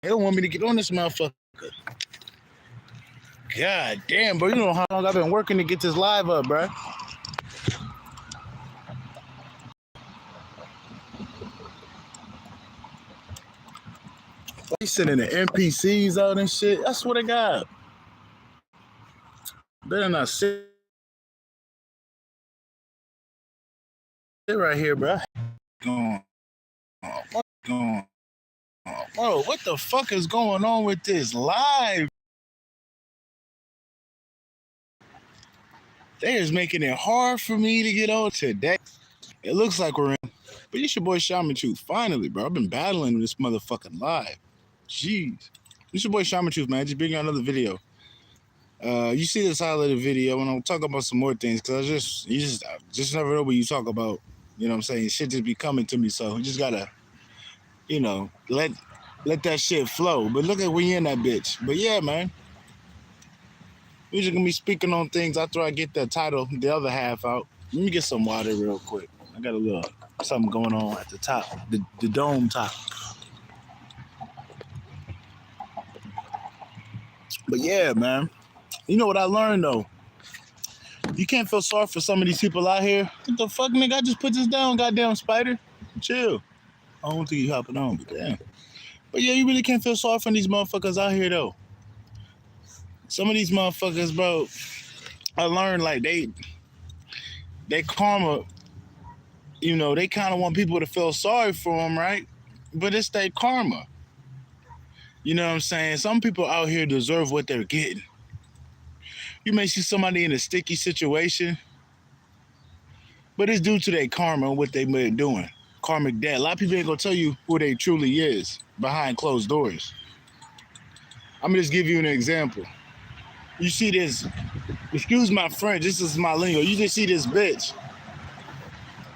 They don't want me to get on this motherfucker. God damn, bro. You know how long I've been working to get this live up, bro. They sending the NPCs out and shit. I swear to God. Better not sit right here, bro. Going on? Bro, what the fuck is going on with this live? They is making it hard for me to get on today. It looks like we're in. But it's your boy Shaman Truth. Finally, bro. I've been battling this motherfucking live. Jeez. It's your boy Shaman Truth, man. Just bringing out another video. You see this highlighted video, and I'll talk about some more things because you just never know what you talk about. You know what I'm saying? Shit just be coming to me, so you just gotta, let that shit flow. But look at when you're in that bitch. But yeah, man. We're just gonna be speaking on things after I get the title, the other half out. Let me get some water real quick. I got a little something going on at the top, the dome top. But yeah, man. You know what I learned though? You can't feel sorry for some of these people out here. What the fuck, nigga? I just put this down, goddamn spider. Chill. I don't think you hopping on, but damn. But yeah, you really can't feel sorry for these motherfuckers out here though. Some of these motherfuckers, bro, I learned like they karma, they kind of want people to feel sorry for them, right? But it's their karma. You know what I'm saying? Some people out here deserve what they're getting. You may see somebody in a sticky situation, but it's due to their karma and what they've been doing. Karmic debt. A lot of people ain't gonna tell you who they truly is behind closed doors. I'm gonna just give you an example. You see this, excuse my French, this is my lingo. You just see this bitch.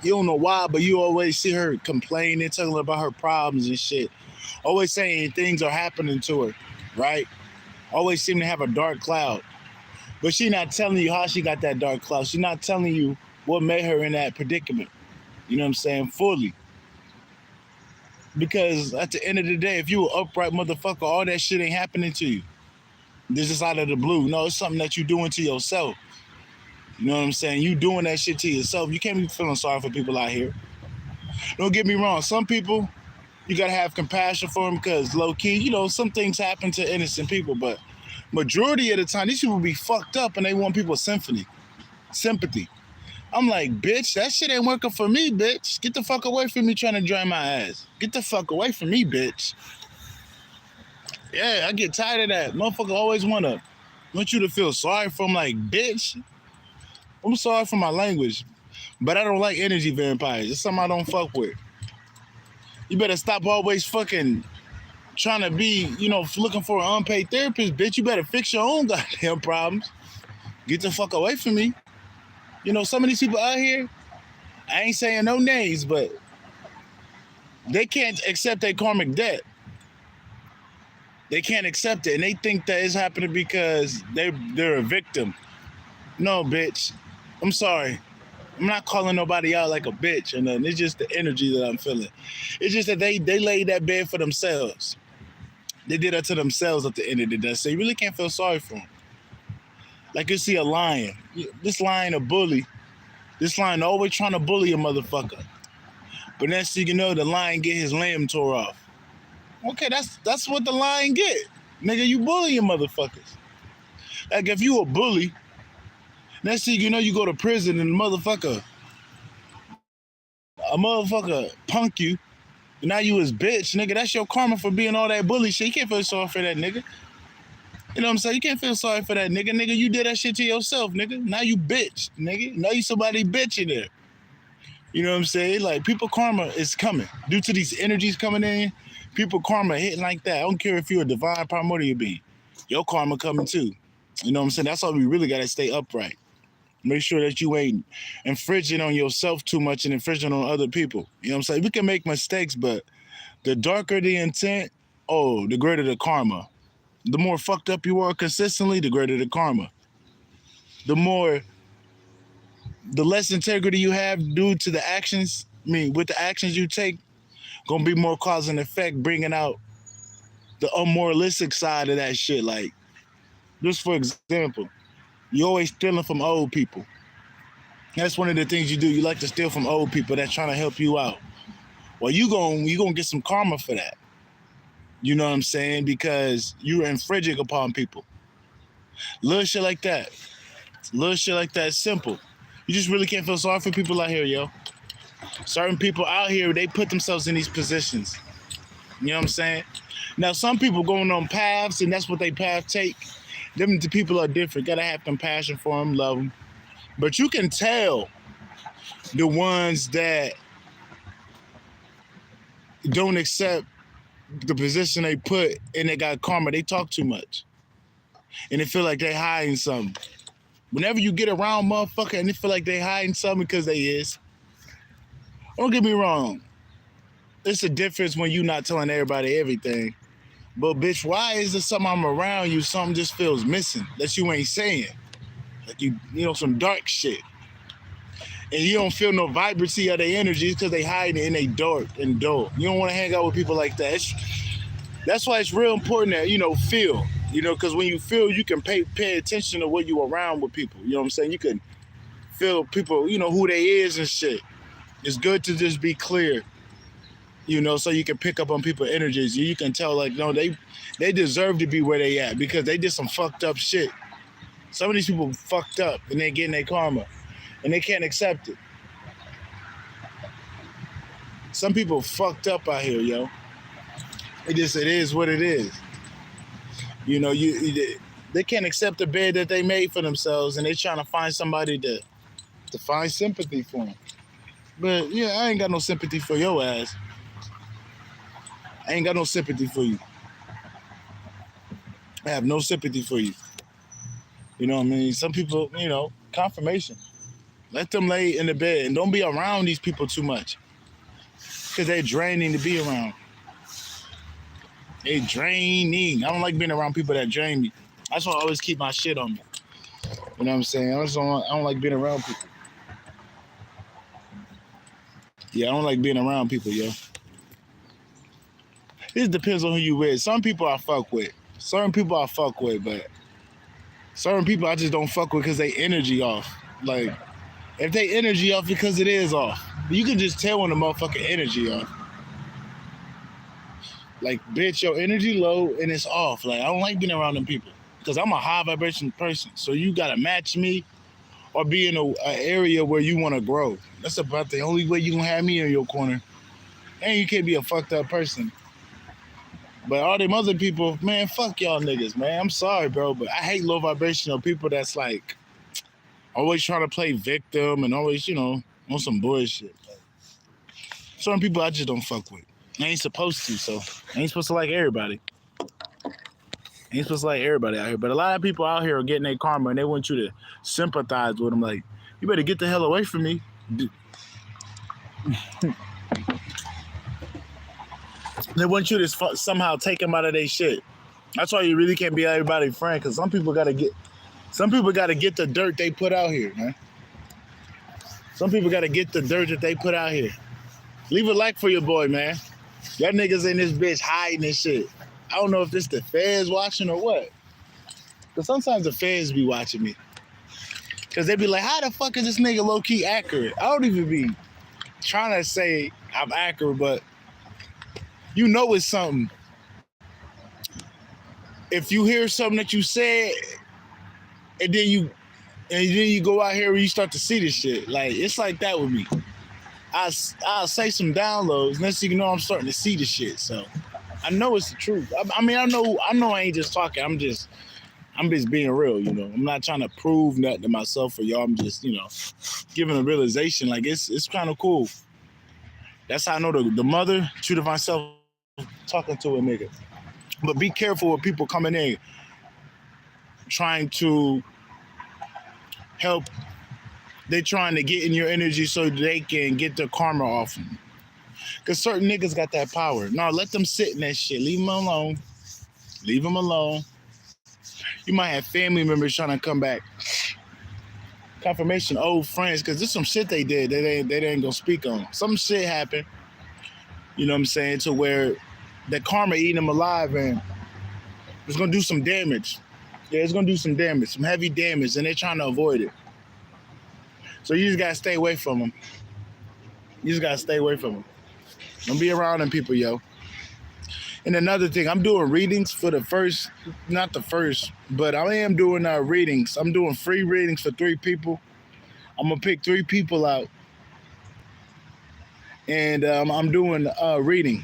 You don't know why, but you always see her complaining, telling about her problems and shit. Always saying things are happening to her, right? Always seem to have a dark cloud. But she not telling you how she got that dark cloud. She's not telling you what made her in that predicament. You know what I'm saying? Fully. Because at the end of the day, if you an upright motherfucker, all that shit ain't happening to you. This is out of the blue. No, it's something that you're doing to yourself. You know what I'm saying? You doing that shit to yourself. You can't be feeling sorry for people out here. Don't get me wrong. Some people, you got to have compassion for them because low key, some things happen to innocent people. But majority of the time, these people be fucked up and they want people's sympathy. I'm like, bitch, that shit ain't working for me, bitch. Get the fuck away from me trying to dry my ass. Get the fuck away from me, bitch. Yeah, I get tired of that. Motherfucker always want you to feel sorry for them. Like, bitch, I'm sorry for my language, but I don't like energy vampires. It's something I don't fuck with. You better stop always fucking trying to be, looking for an unpaid therapist, bitch. You better fix your own goddamn problems. Get the fuck away from me. Some of these people out here, I ain't saying no names, but they can't accept their karmic debt. They can't accept it, and they think that it's happening because they're a victim. No, bitch. I'm sorry. I'm not calling nobody out like a bitch or nothing. It's just the energy that I'm feeling. It's just that they laid that bed for themselves. They did that to themselves at the end of the day. So you really can't feel sorry for them. Like you see a lion. This lion a bully. This lion always trying to bully a motherfucker. But next thing you know, the lion get his limb tore off. Okay, that's what the lion get. Nigga, you bullying motherfuckers. Like if you a bully, next thing you know, you go to prison and a motherfucker punk you. And now you his bitch, nigga. That's your karma for being all that bully shit. You can't feel sorry for that nigga. You know what I'm saying? You can't feel sorry for that nigga. Nigga, you did that shit to yourself, nigga. Now you bitch, nigga. Now you somebody bitching there. You know what I'm saying? Like, people karma is coming. Due to these energies coming in, people karma hitting like that. I don't care if you're a divine primordial being. Your karma coming too. You know what I'm saying? That's why we really got to stay upright. Make sure that you ain't infringing on yourself too much and infringing on other people. You know what I'm saying? We can make mistakes, but the darker the intent, the greater the karma. The more fucked up you are consistently, the greater the karma. The less integrity you have due to the actions, with the actions you take, gonna be more cause and effect, bringing out the unmoralistic side of that shit. Like, just for example, you always stealing from old people. That's one of the things you do. You like to steal from old people that's trying to help you out. Well, you gonna get some karma for that. You know what I'm saying? Because you're infringing upon people. Little shit like that. Little shit like that is simple. You just really can't feel sorry for people out here, yo. Certain people out here, they put themselves in these positions. You know what I'm saying? Now, some people going on paths, and that's what they path take. Them the people are different. Gotta have compassion for them, love them. But you can tell the ones that don't accept the position they put and they got karma. They talk too much. And they feel like they hiding something. Whenever you get around motherfucker and they feel like they hiding something because they is, don't get me wrong. It's a difference when you not telling everybody everything. But bitch, why is there something I'm around you, something just feels missing that you ain't saying? Like you know, some dark shit. And you don't feel no vibrancy of their energy because they hiding it and they dark and dull. You don't want to hang out with people like that. That's why it's real important that, you know, feel. You know, because when you feel, you can pay attention to what you around with people. You know what I'm saying? You can feel people, you know, who they is and shit. It's good to just be clear, you know, so you can pick up on people's energies. You can tell, like, no, they deserve to be where they at because they did some fucked up shit. Some of these people fucked up and they're getting their karma and they can't accept it. Some people fucked up out here, yo. It is what it is. You know, they can't accept the bed that they made for themselves, and they trying to find somebody to find sympathy for them. But yeah, I ain't got no sympathy for your ass. I ain't got no sympathy for you. I have no sympathy for you. You know what I mean? Some people, you know, confirmation. Let them lay in the bed and don't be around these people too much. Because they're draining to be around. They draining. I don't like being around people that drain me. I just want to always keep my shit on me. You know what I'm saying? I don't like being around people. Yeah, I don't like being around people, yo. It depends on who you with. Some people I fuck with. Certain people I fuck with, but certain people I just don't fuck with because they energy off. Like, if they energy off, because it is off. You can just tell when the motherfucking energy off. Like, bitch, your energy low and it's off. Like, I don't like being around them people because I'm a high vibration person. So you gotta match me or be in an area where you want to grow. That's about the only way you gonna have me in your corner. And you can't be a fucked up person. But all them other people, man, fuck y'all niggas, man. I'm sorry, bro, but I hate low vibrational people that's like always trying to play victim and always, you know, on some bullshit. Certain people I just don't fuck with. I ain't supposed to, so I ain't supposed to like everybody. I ain't supposed to like everybody out here. But a lot of people out here are getting their karma and they want you to sympathize with them. Like, you better get the hell away from me. They want you to somehow take them out of their shit. That's why you really can't be everybody's friend, because some people gotta get the dirt they put out here, man. Some people gotta get the dirt that they put out here. Leave a like for your boy, man. Y'all niggas in this bitch hiding and shit. I don't know if this the feds watching or what. Because sometimes the feds be watching me. Because they be like, how the fuck is this nigga low-key accurate? I don't even be trying to say I'm accurate, but you know it's something. If you hear something that you said, and then you go out here and you start to see this shit. Like, it's like that with me. I'll say some downloads, next thing you know, I'm starting to see the shit. So I know it's the truth. I mean, I know I ain't just talking. I'm just being real, you know. I'm not trying to prove nothing to myself or y'all. I'm just, you know, giving a realization. Like, it's kind of cool. That's how I know the mother, true to myself, talking to a nigga. But be careful with people coming in trying to help. They trying to get in your energy so they can get their karma off them. Because certain niggas got that power. No, let them sit in that shit. Leave them alone. Leave them alone. You might have family members trying to come back. Confirmation, old friends, because there's some shit they did they ain't gonna speak on. Some shit happened, you know what I'm saying, to where that karma eating them alive, and it's gonna do some damage. Yeah, it's gonna do some damage, some heavy damage, and they're trying to avoid it. So you just gotta stay away from them. You just gotta stay away from them. Don't be around them people, yo. And another thing, I'm doing readings for not the first, but I am doing readings. I'm doing free readings for 3 people. I'm gonna pick 3 people out, and I'm doing reading.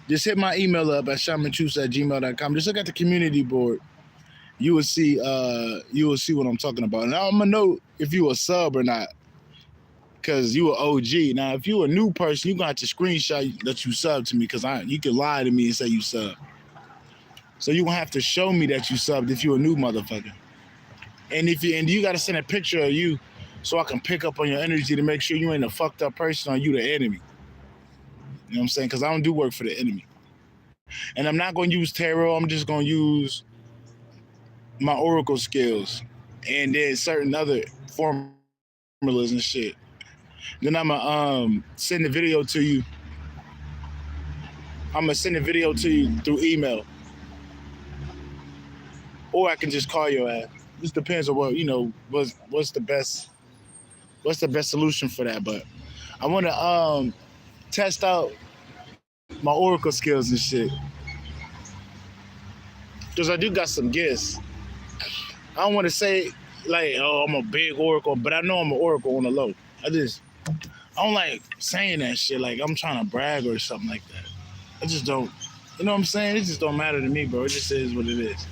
Just hit my email up at shamanchus@gmail.com. Just look at the community board. You will see what I'm talking about. And I'm gonna know if you a sub or not, because you an OG. Now, if you a new person, you're gonna have to screenshot that you sub to me, because you can lie to me and say you sub. So you're gonna have to show me that you subbed if you a new motherfucker. And you gotta send a picture of you so I can pick up on your energy to make sure you ain't a fucked up person or you the enemy. You know what I'm saying? Because I don't do work for the enemy. And I'm not gonna use tarot. I'm just gonna use my oracle skills and then certain other formulas and shit. Then I'm gonna send the video to you. I'm gonna send the video to you through email, or I can just call your ass. Just depends on what what's the best solution for that. But I want to test out my oracle skills and shit, because I do got some gifts. I don't want to say like, oh, I'm a big oracle, but I know I'm an oracle on the low. I don't like saying that shit like I'm trying to brag or something like that. I just don't, you know what I'm saying? It just don't matter to me, bro. It just is what it is.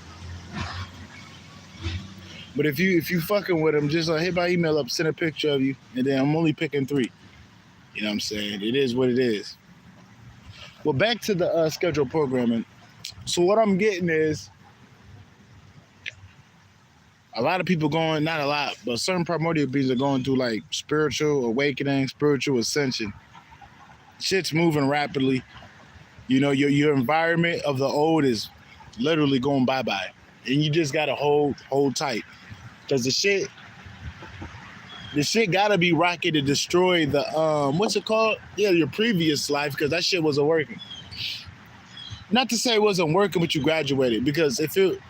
But if you fucking with them, just hit my email up, send a picture of you, and then I'm only picking 3. You know what I'm saying? It is what it is. Well, back to the scheduled programming. So what I'm getting is a lot of people going, not a lot, but certain primordial beings are going through like spiritual awakening, spiritual ascension. Shit's moving rapidly. You know, your environment of the old is literally going bye-bye. And you just gotta hold tight. Because the shit gotta be rocket to destroy the what's it called? Yeah, your previous life, because that shit wasn't working. Not to say it wasn't working, but you graduated, because if it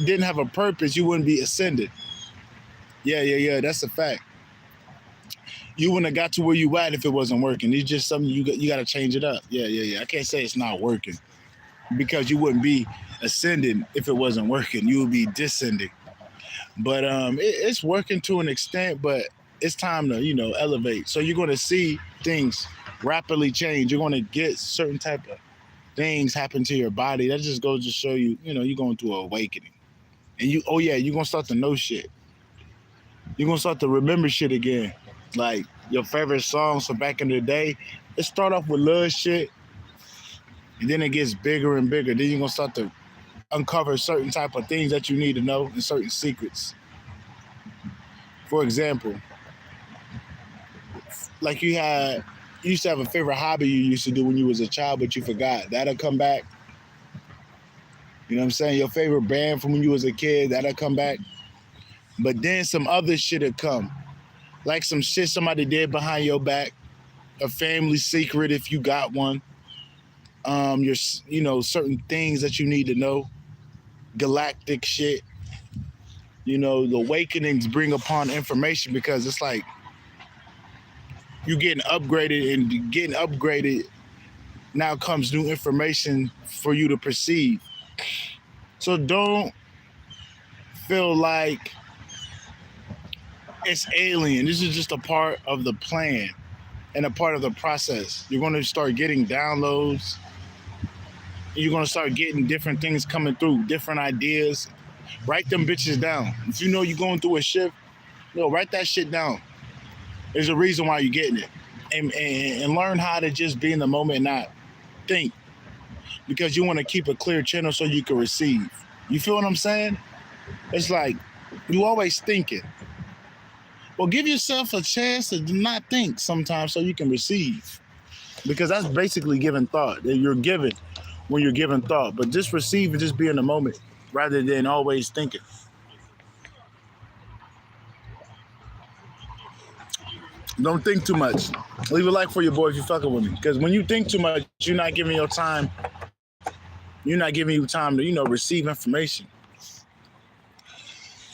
didn't have a purpose, you wouldn't be ascended. Yeah, that's a fact. You wouldn't have got to where you at if it wasn't working. It's just something you got to change it up. Yeah. I can't say it's not working, because you wouldn't be ascending if it wasn't working. You would be descending. But it's working to an extent, but it's time to, elevate. So you're going to see things rapidly change. You're going to get certain type of things happen to your body. That just goes to show you, you're going through an awakening. And you're going to start to know shit. You're going to start to remember shit again. Like your favorite songs from back in the day. It start off with little shit, and then it gets bigger and bigger. Then you're going to start to uncover certain type of things that you need to know and certain secrets. For example, like you used to have a favorite hobby you used to do when you was a child, but you forgot. That'll come back. You know what I'm saying? Your favorite band from when you was a kid, that'll come back. But then some other shit will come. Like some shit somebody did behind your back, a family secret if you got one. Certain things that you need to know. Galactic shit. The awakenings bring upon information, because it's like you getting upgraded, and getting upgraded now comes new information for you to perceive. So don't feel like it's alien. This is just a part of the plan and a part of the process. You're going to start getting downloads. You're going to start getting different things coming through, different ideas. Write them bitches down. If you know you're going through a shift, write that shit down. There's a reason why you're getting it. And learn how to just be in the moment and not think. Because you want to keep a clear channel so you can receive. You feel what I'm saying? It's like you always thinking. Well, give yourself a chance to not think sometimes so you can receive. Because that's basically giving thought. That you're giving when you're giving thought. But just receive and just be in the moment rather than always thinking. Don't think too much. Leave a like for your boy if you're fucking with me. Because when you think too much, you're not giving your time. You're not giving you time to, receive information.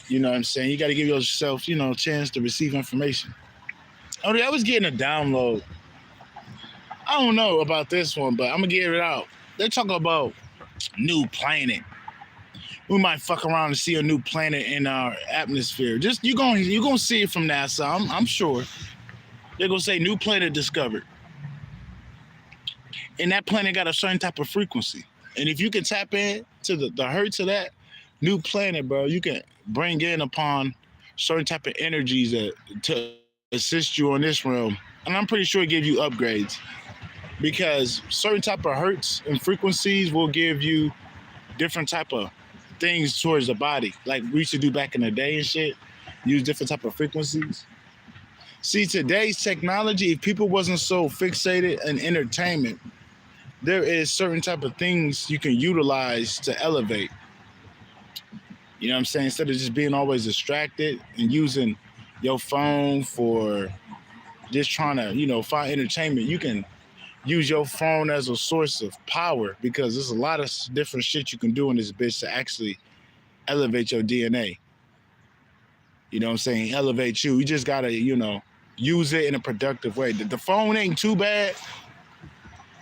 You know what I'm saying? You got to give yourself, a chance to receive information. Oh, I was getting a download. I don't know about this one, but I'm going to get it out. They're talking about new planet. We might fuck around and see a new planet in our atmosphere. Just you're gonna see it from NASA. I'm sure. They're gonna say new planet discovered. And that planet got a certain type of frequency. And if you can tap in to the hertz of that new planet, bro, you can bring in upon certain type of energies that to assist you on this realm. And I'm pretty sure it gives you upgrades. Because certain type of hertz and frequencies will give you different type of things towards the body, like we used to do back in the day and shit. Use different type of frequencies. See, today's technology, if people wasn't so fixated in entertainment, there is certain type of things you can utilize to elevate. You know what I'm saying? Instead of just being always distracted and using your phone for just trying to, find entertainment, you can use your phone as a source of power, because there's a lot of different shit you can do in this bitch to actually elevate your DNA. You know what I'm saying? Elevate you. You just gotta, use it in a productive way. The phone ain't too bad.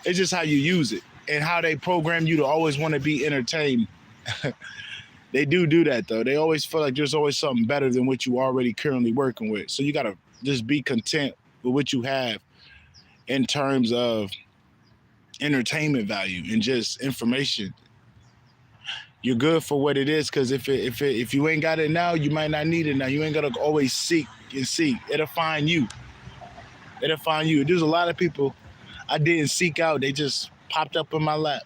It's just how you use it and how they program you to always want to be entertained. They do that though. They always feel like there's always something better than what you already currently working with. So you gotta just be content with what you have in terms of entertainment value and just information. You're good for what it is, because if you ain't got it now, you might not need it now. You ain't gotta always seek and seek. It'll find you. There's a lot of people I didn't seek out. They just popped up in my lap.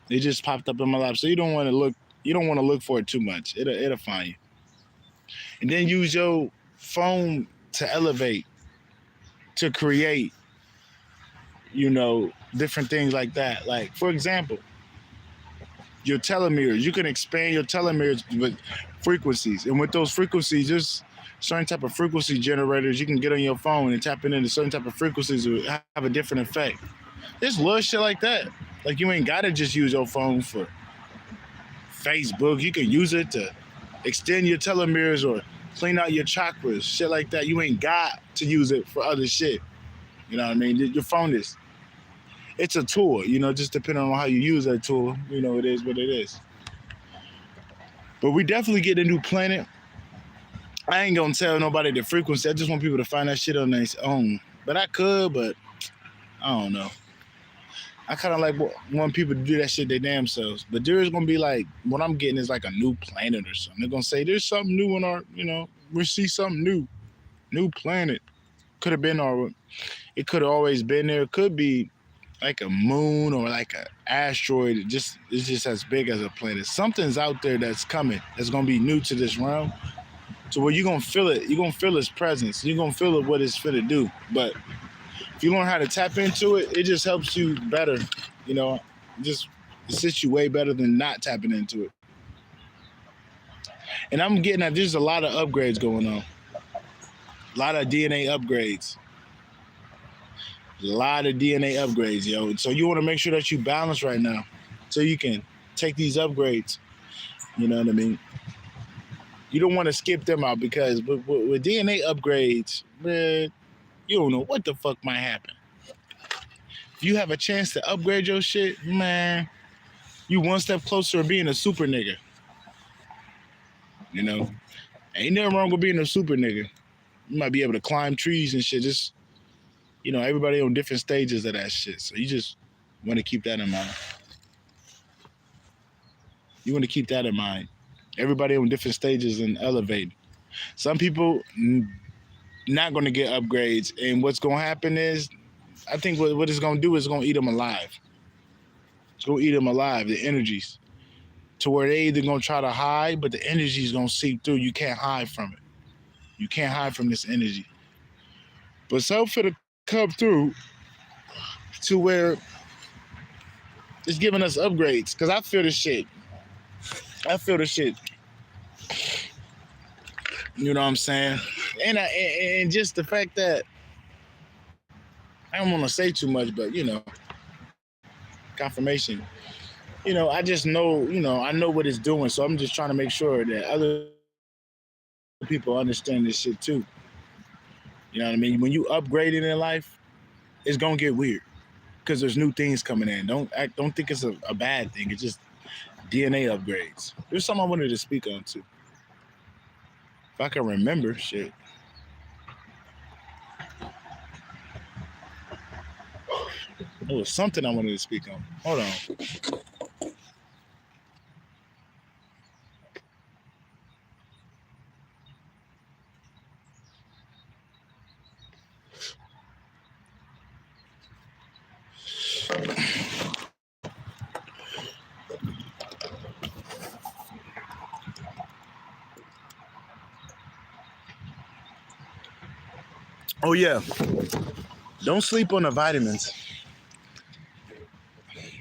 So you don't want to look for it too much. It'll find you. And then use your phone to elevate, to create, different things like that. Like, for example, your telomeres. You can expand your telomeres with frequencies. And with those frequencies, there's certain type of frequency generators you can get on your phone and tap into certain type of frequencies that have a different effect. There's little shit like that. Like, you ain't got to just use your phone for Facebook. You can use it to extend your telomeres or clean out your chakras, shit like that. You ain't got to use it for other shit. You know what I mean? Your phone it's a tool, just depending on how you use that tool, it is what it is. But we definitely get a new planet. I ain't gonna tell nobody the frequency. I just want people to find that shit on their own. But I could, but I don't know. I kind of like want people to do that shit their damn selves. But there is gonna be like, what I'm getting is like a new planet or something. They're gonna say there's something new in our, we see something new planet. Could have been it could have always been there. It could be like a moon or like an asteroid. It's just as big as a planet. Something's out there that's coming. That's gonna be new to this realm. So where you're gonna feel it. You're gonna feel its presence. You're gonna feel it, what it's finna do. But if you learn how to tap into it, it just helps you better. Just assists you way better than not tapping into it. And I'm getting that there's a lot of upgrades going on. A lot of DNA upgrades. Yo. So you want to make sure that you balance right now, so you can take these upgrades. You know what I mean? You don't want to skip them out, because with DNA upgrades, man, you don't know what the fuck might happen. If you have a chance to upgrade your shit, man, you one step closer to being a super nigga. Ain't nothing wrong with being a super nigga. You might be able to climb trees and shit. Just, everybody on different stages of that shit. So you just want to keep that in mind. Everybody on different stages and elevating. Some people not going to get upgrades. And what's going to happen is, I think what it's going to do is going to eat them alive. It's going to eat them alive, the energies. To where they either going to try to hide, but the energy is going to seep through. You can't hide from it. You can't hide from this energy. But some for the come through to where it's giving us upgrades, because I feel the shit. You know what I'm saying? And just the fact that I don't want to say too much, but confirmation. I just know, I know what it's doing. So I'm just trying to make sure that other people understand this shit too. You know what I mean? When you upgrading in life, it's gonna get weird because there's new things coming in. Don't think it's a bad thing. It's just DNA upgrades. There's something I wanted to speak on too. If I can remember, shit. There was something I wanted to speak on. Hold on. Oh yeah. Don't sleep on the vitamins.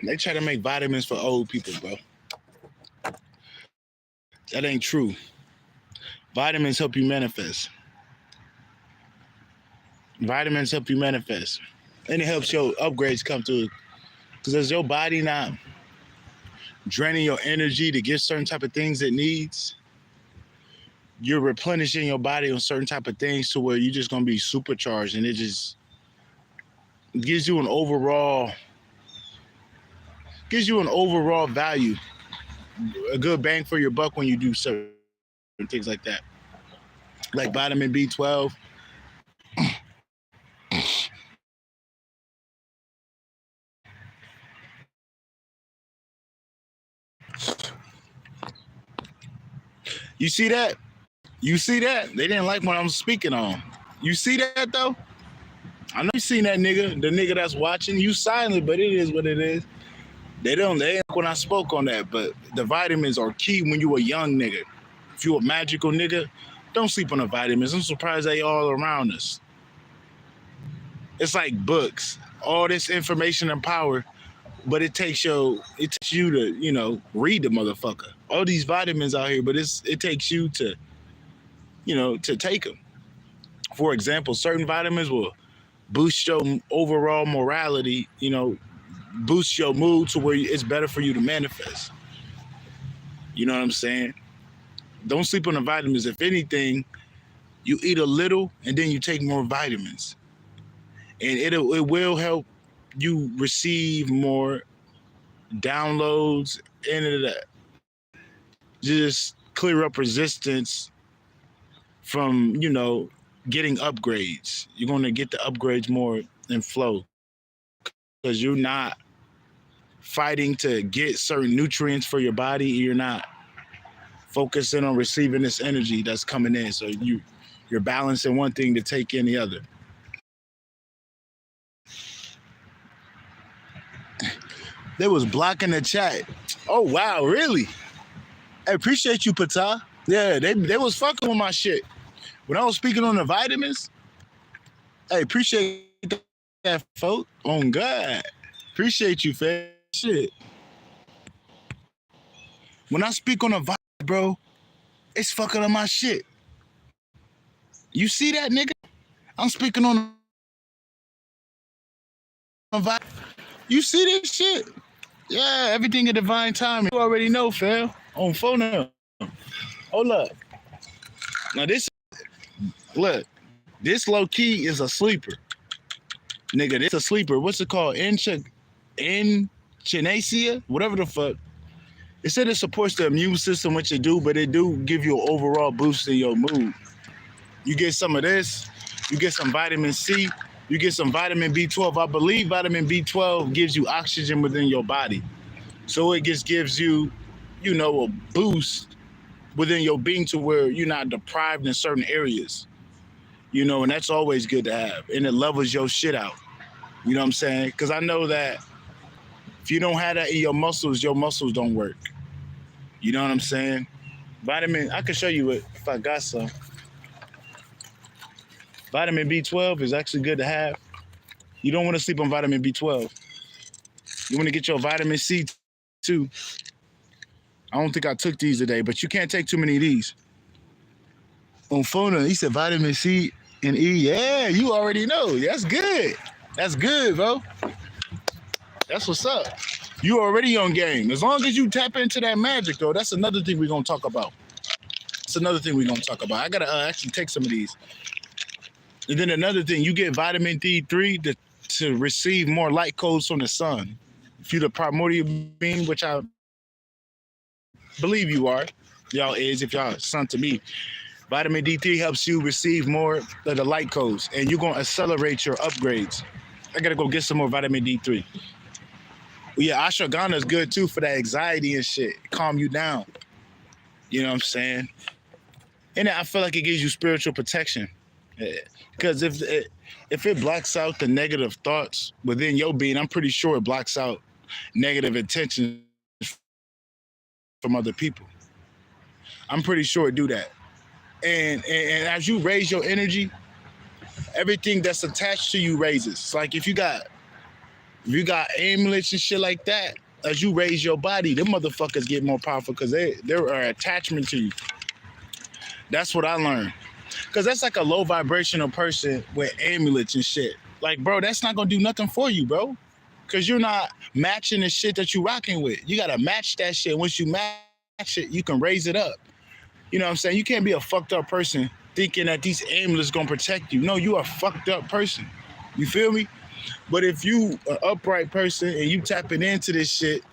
They try to make vitamins for old people, bro. That ain't true. Vitamins help you manifest. Vitamins help you manifest. And it helps your upgrades come through. Because as your body not draining your energy to get certain type of things it needs, you're replenishing your body on certain type of things to where you're just going to be supercharged. And it just gives you an overall value, a good bang for your buck when you do certain things like that, like vitamin B12. You see that? You see that? They didn't like what I'm speaking on. You see that though? I know you seen that nigga, the nigga that's watching. You silent, but it is what it is. They ain't when I spoke on that, but the vitamins are key when you a young nigga. If you a magical nigga, don't sleep on the vitamins. I'm surprised they all around us. It's like books, all this information and power, but it takes you to, read the motherfucker. All these vitamins out here, but it takes you to, to take them. For example, certain vitamins will boost your overall morality, boost your mood to where it's better for you to manifest. You know what I'm saying? Don't sleep on the vitamins. If anything, you eat a little and then you take more vitamins. And it will help you receive more downloads and just clear up resistance from, getting upgrades. You're going to get the upgrades more in flow because you're not fighting to get certain nutrients for your body. You're not focusing on receiving this energy that's coming in. So you're balancing one thing to take in the other. They was blocking the chat. Oh, wow, really? I appreciate you, Pata. Yeah, they was fucking with my shit. When I was speaking on the vitamins, I appreciate that, folk. Oh, God. Appreciate you, fam. Shit. When I speak on the vitamins, bro, it's fucking on my shit. You see that, nigga? I'm speaking on the vitamins. You see this shit? Yeah, everything in divine time. You already know, fam. On phone now. Hold up. Now this low key is a sleeper. Nigga, this a sleeper. What's it called? Echinacea? Whatever the fuck. It said it supports the immune system, which it do, but it do give you an overall boost in your mood. You get some of this, you get some vitamin C, you get some vitamin B12. I believe vitamin B12 gives you oxygen within your body. So it just gives you, a boost within your being to where you're not deprived in certain areas. And that's always good to have. And it levels your shit out. You know what I'm saying? Because I know that if you don't have that in your muscles don't work. You know what I'm saying? Vitamin, I can show you it if I got some. Vitamin B12 is actually good to have. You don't want to sleep on vitamin B12. You want to get your vitamin C too. I don't think I took these today, but you can't take too many of these. On phone, he said vitamin C and E. Yeah, you already know. That's good. That's good, bro. That's what's up. You already on game. As long as you tap into that magic, though, that's another thing we're gonna talk about. That's another thing we're gonna talk about. I gotta actually take some of these. And then another thing, you get vitamin D3 to receive more light codes from the sun. If you're the primordial being, which I believe you are, y'all is, if y'all son to me, vitamin D3 helps you receive more of the light codes, and you're gonna accelerate your upgrades. I gotta go get some more vitamin D3. Well, yeah, ashwagandha is good too for that anxiety and shit. Calm you down. You know what I'm saying? And I feel like it gives you spiritual protection. Because if it blocks out the negative thoughts within your being, I'm pretty sure it blocks out negative intentions from other people. I'm pretty sure it do that. And as you raise your energy, everything that's attached to you raises. It's like if you got amulets and shit like that, as you raise your body, them motherfuckers get more powerful because they're an attachment to you. That's what I learned. Because that's like a low vibrational person with amulets and shit. Like, bro, that's not going to do nothing for you, bro. Because you're not matching the shit that you rocking with. You got to match that shit. Once you match it, you can raise it up. You know what I'm saying? You can't be a fucked up person thinking that these amulets going to protect you. No, you are a fucked up person. You feel me? But if you an upright person and you tapping into this shit,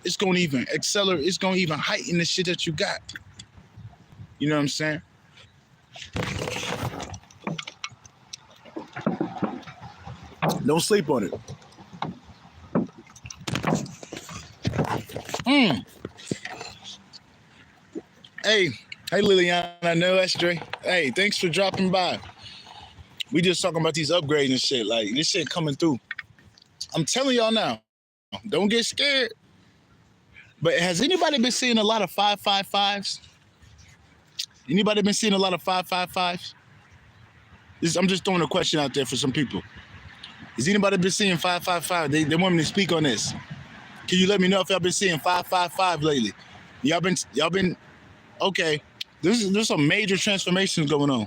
it's going to even accelerate. It's going to even heighten the shit that you got. You know what I'm saying? Don't sleep on it. Hey, Liliana, no, that's Dre. Hey, thanks for dropping by. We just talking about these upgrades and shit. Like, this shit coming through. I'm telling y'all now, don't get scared. But has anybody been seeing a lot of 555s? Anybody been seeing a lot of 555s? I'm just throwing a question out there for some people. Has anybody been seeing 555? They want me to speak on this. Can you let me know if y'all been seeing 555 lately? Y'all been okay. There's some major transformations going on.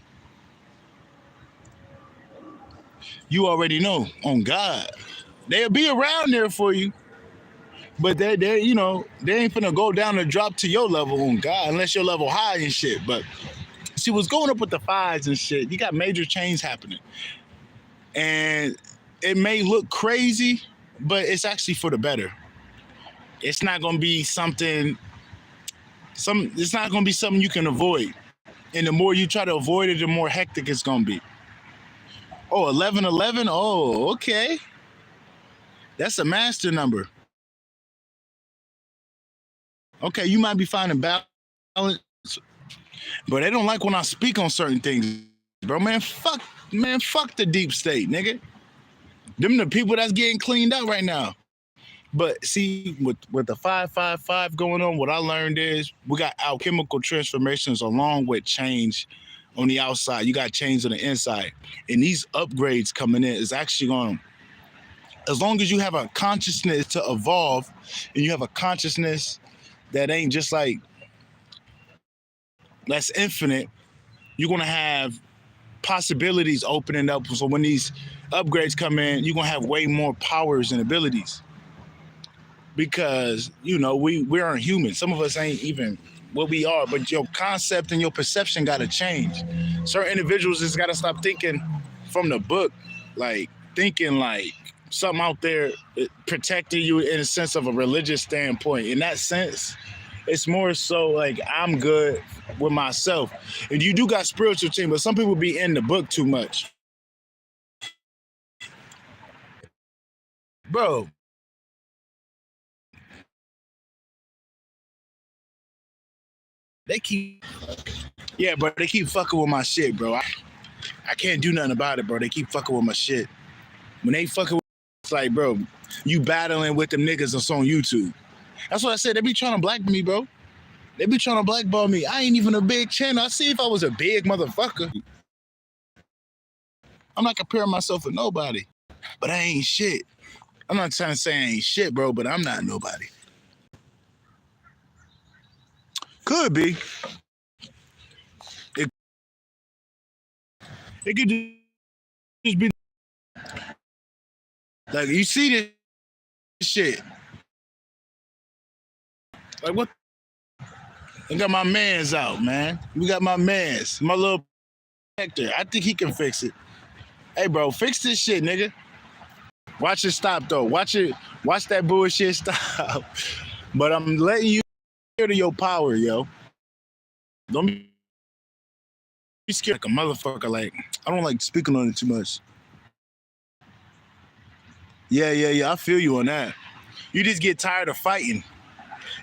You already know. On God, they'll be around there for you, but they ain't finna go down and drop to your level on God unless your level high and shit. But see what's going up with the fives and shit. You got major change happening, and it may look crazy, but it's actually for the better. It's not gonna be something. It's not gonna be something you can avoid. And the more you try to avoid it, the more hectic it's gonna be. Oh, 1111? Oh, okay. That's a master number. Okay, you might be finding balance, but they don't like when I speak on certain things, bro. Man, fuck the deep state, nigga. Them the people that's getting cleaned out right now. But see, with the 555 going on, what I learned is we got alchemical transformations along with change on the outside. You got change on the inside. And these upgrades coming in is actually going to, as long as you have a consciousness to evolve and you have a consciousness that ain't just like, that's infinite, you're going to have possibilities opening up. So when these upgrades come in, you're going to have way more powers and abilities. Because, we aren't human. Some of us ain't even what we are, but your concept and your perception got to change. Certain individuals just got to stop thinking from the book, like thinking like something out there protecting you in a sense of a religious standpoint. In that sense, it's more so like I'm good with myself. And you do got spiritual team, but some people be in the book too much. Bro, they keep fucking with my shit, bro. I can't do nothing about it, bro. They keep fucking with my shit. When they fucking with, it's like, bro, you battling with them niggas that's on YouTube. That's what I said. They be trying to blackball me, bro. They be trying to blackball me. I ain't even a big channel. I see if I was a big motherfucker. I'm not comparing myself with nobody, but I ain't shit. I'm not trying to say I ain't shit, bro, but I'm not nobody. Could be. It could just be like you see this shit. Like what? I got my mans out, man. We got my mans, my little Hector. I think he can fix it. Hey, bro, fix this shit, nigga. Watch it stop though. Watch that bullshit stop. But I'm letting you hear to your power, yo. Don't be scared like a motherfucker. Like, I don't like speaking on it too much. Yeah. I feel you on that. You just get tired of fighting.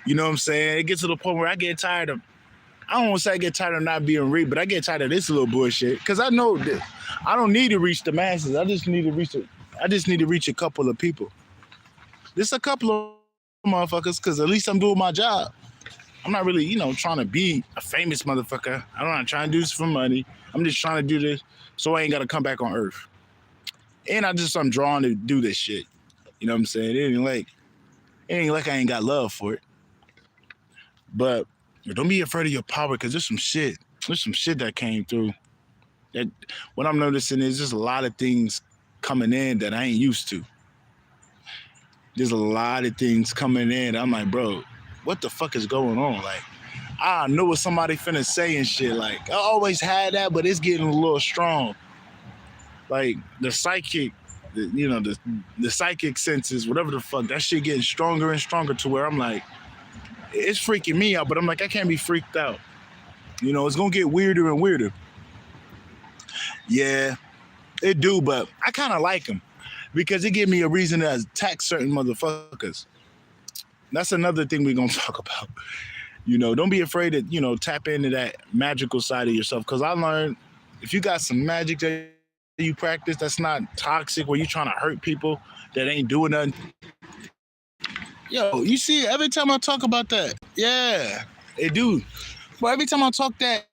You know what I'm saying? It gets to the point where I get tired of, I don't want to say I get tired of not being read, but I get tired of this little bullshit. Because I know that I don't need to reach the masses. I just need to reach a couple of people. Just a couple of motherfuckers, because at least I'm doing my job. I'm not really, trying to be a famous motherfucker. I'm not trying to do this for money. I'm just trying to do this so I ain't got to come back on Earth. And I'm drawn to do this shit. You know what I'm saying? It ain't like I ain't got love for it. But don't be afraid of your power, because there's some shit that came through. That what I'm noticing is just a lot of things coming in that I ain't used to. There's a lot of things coming in. I'm like, bro, what the fuck is going on? Like, I know what somebody finna say and shit. Like, I always had that, but it's getting a little strong. Like, the psychic, the psychic senses, whatever the fuck, that shit getting stronger and stronger to where I'm like, it's freaking me out, but I'm like, I can't be freaked out. It's gonna get weirder and weirder. Yeah, it do, but I kind of like them because it give me a reason to attack certain motherfuckers. That's another thing we're gonna talk about. Don't be afraid to, tap into that magical side of yourself. Because I learned if you got some magic that you practice that's not toxic, where you trying to hurt people that ain't doing nothing. Yo, you see, every time I talk about that, yeah, it do. But every time I talk that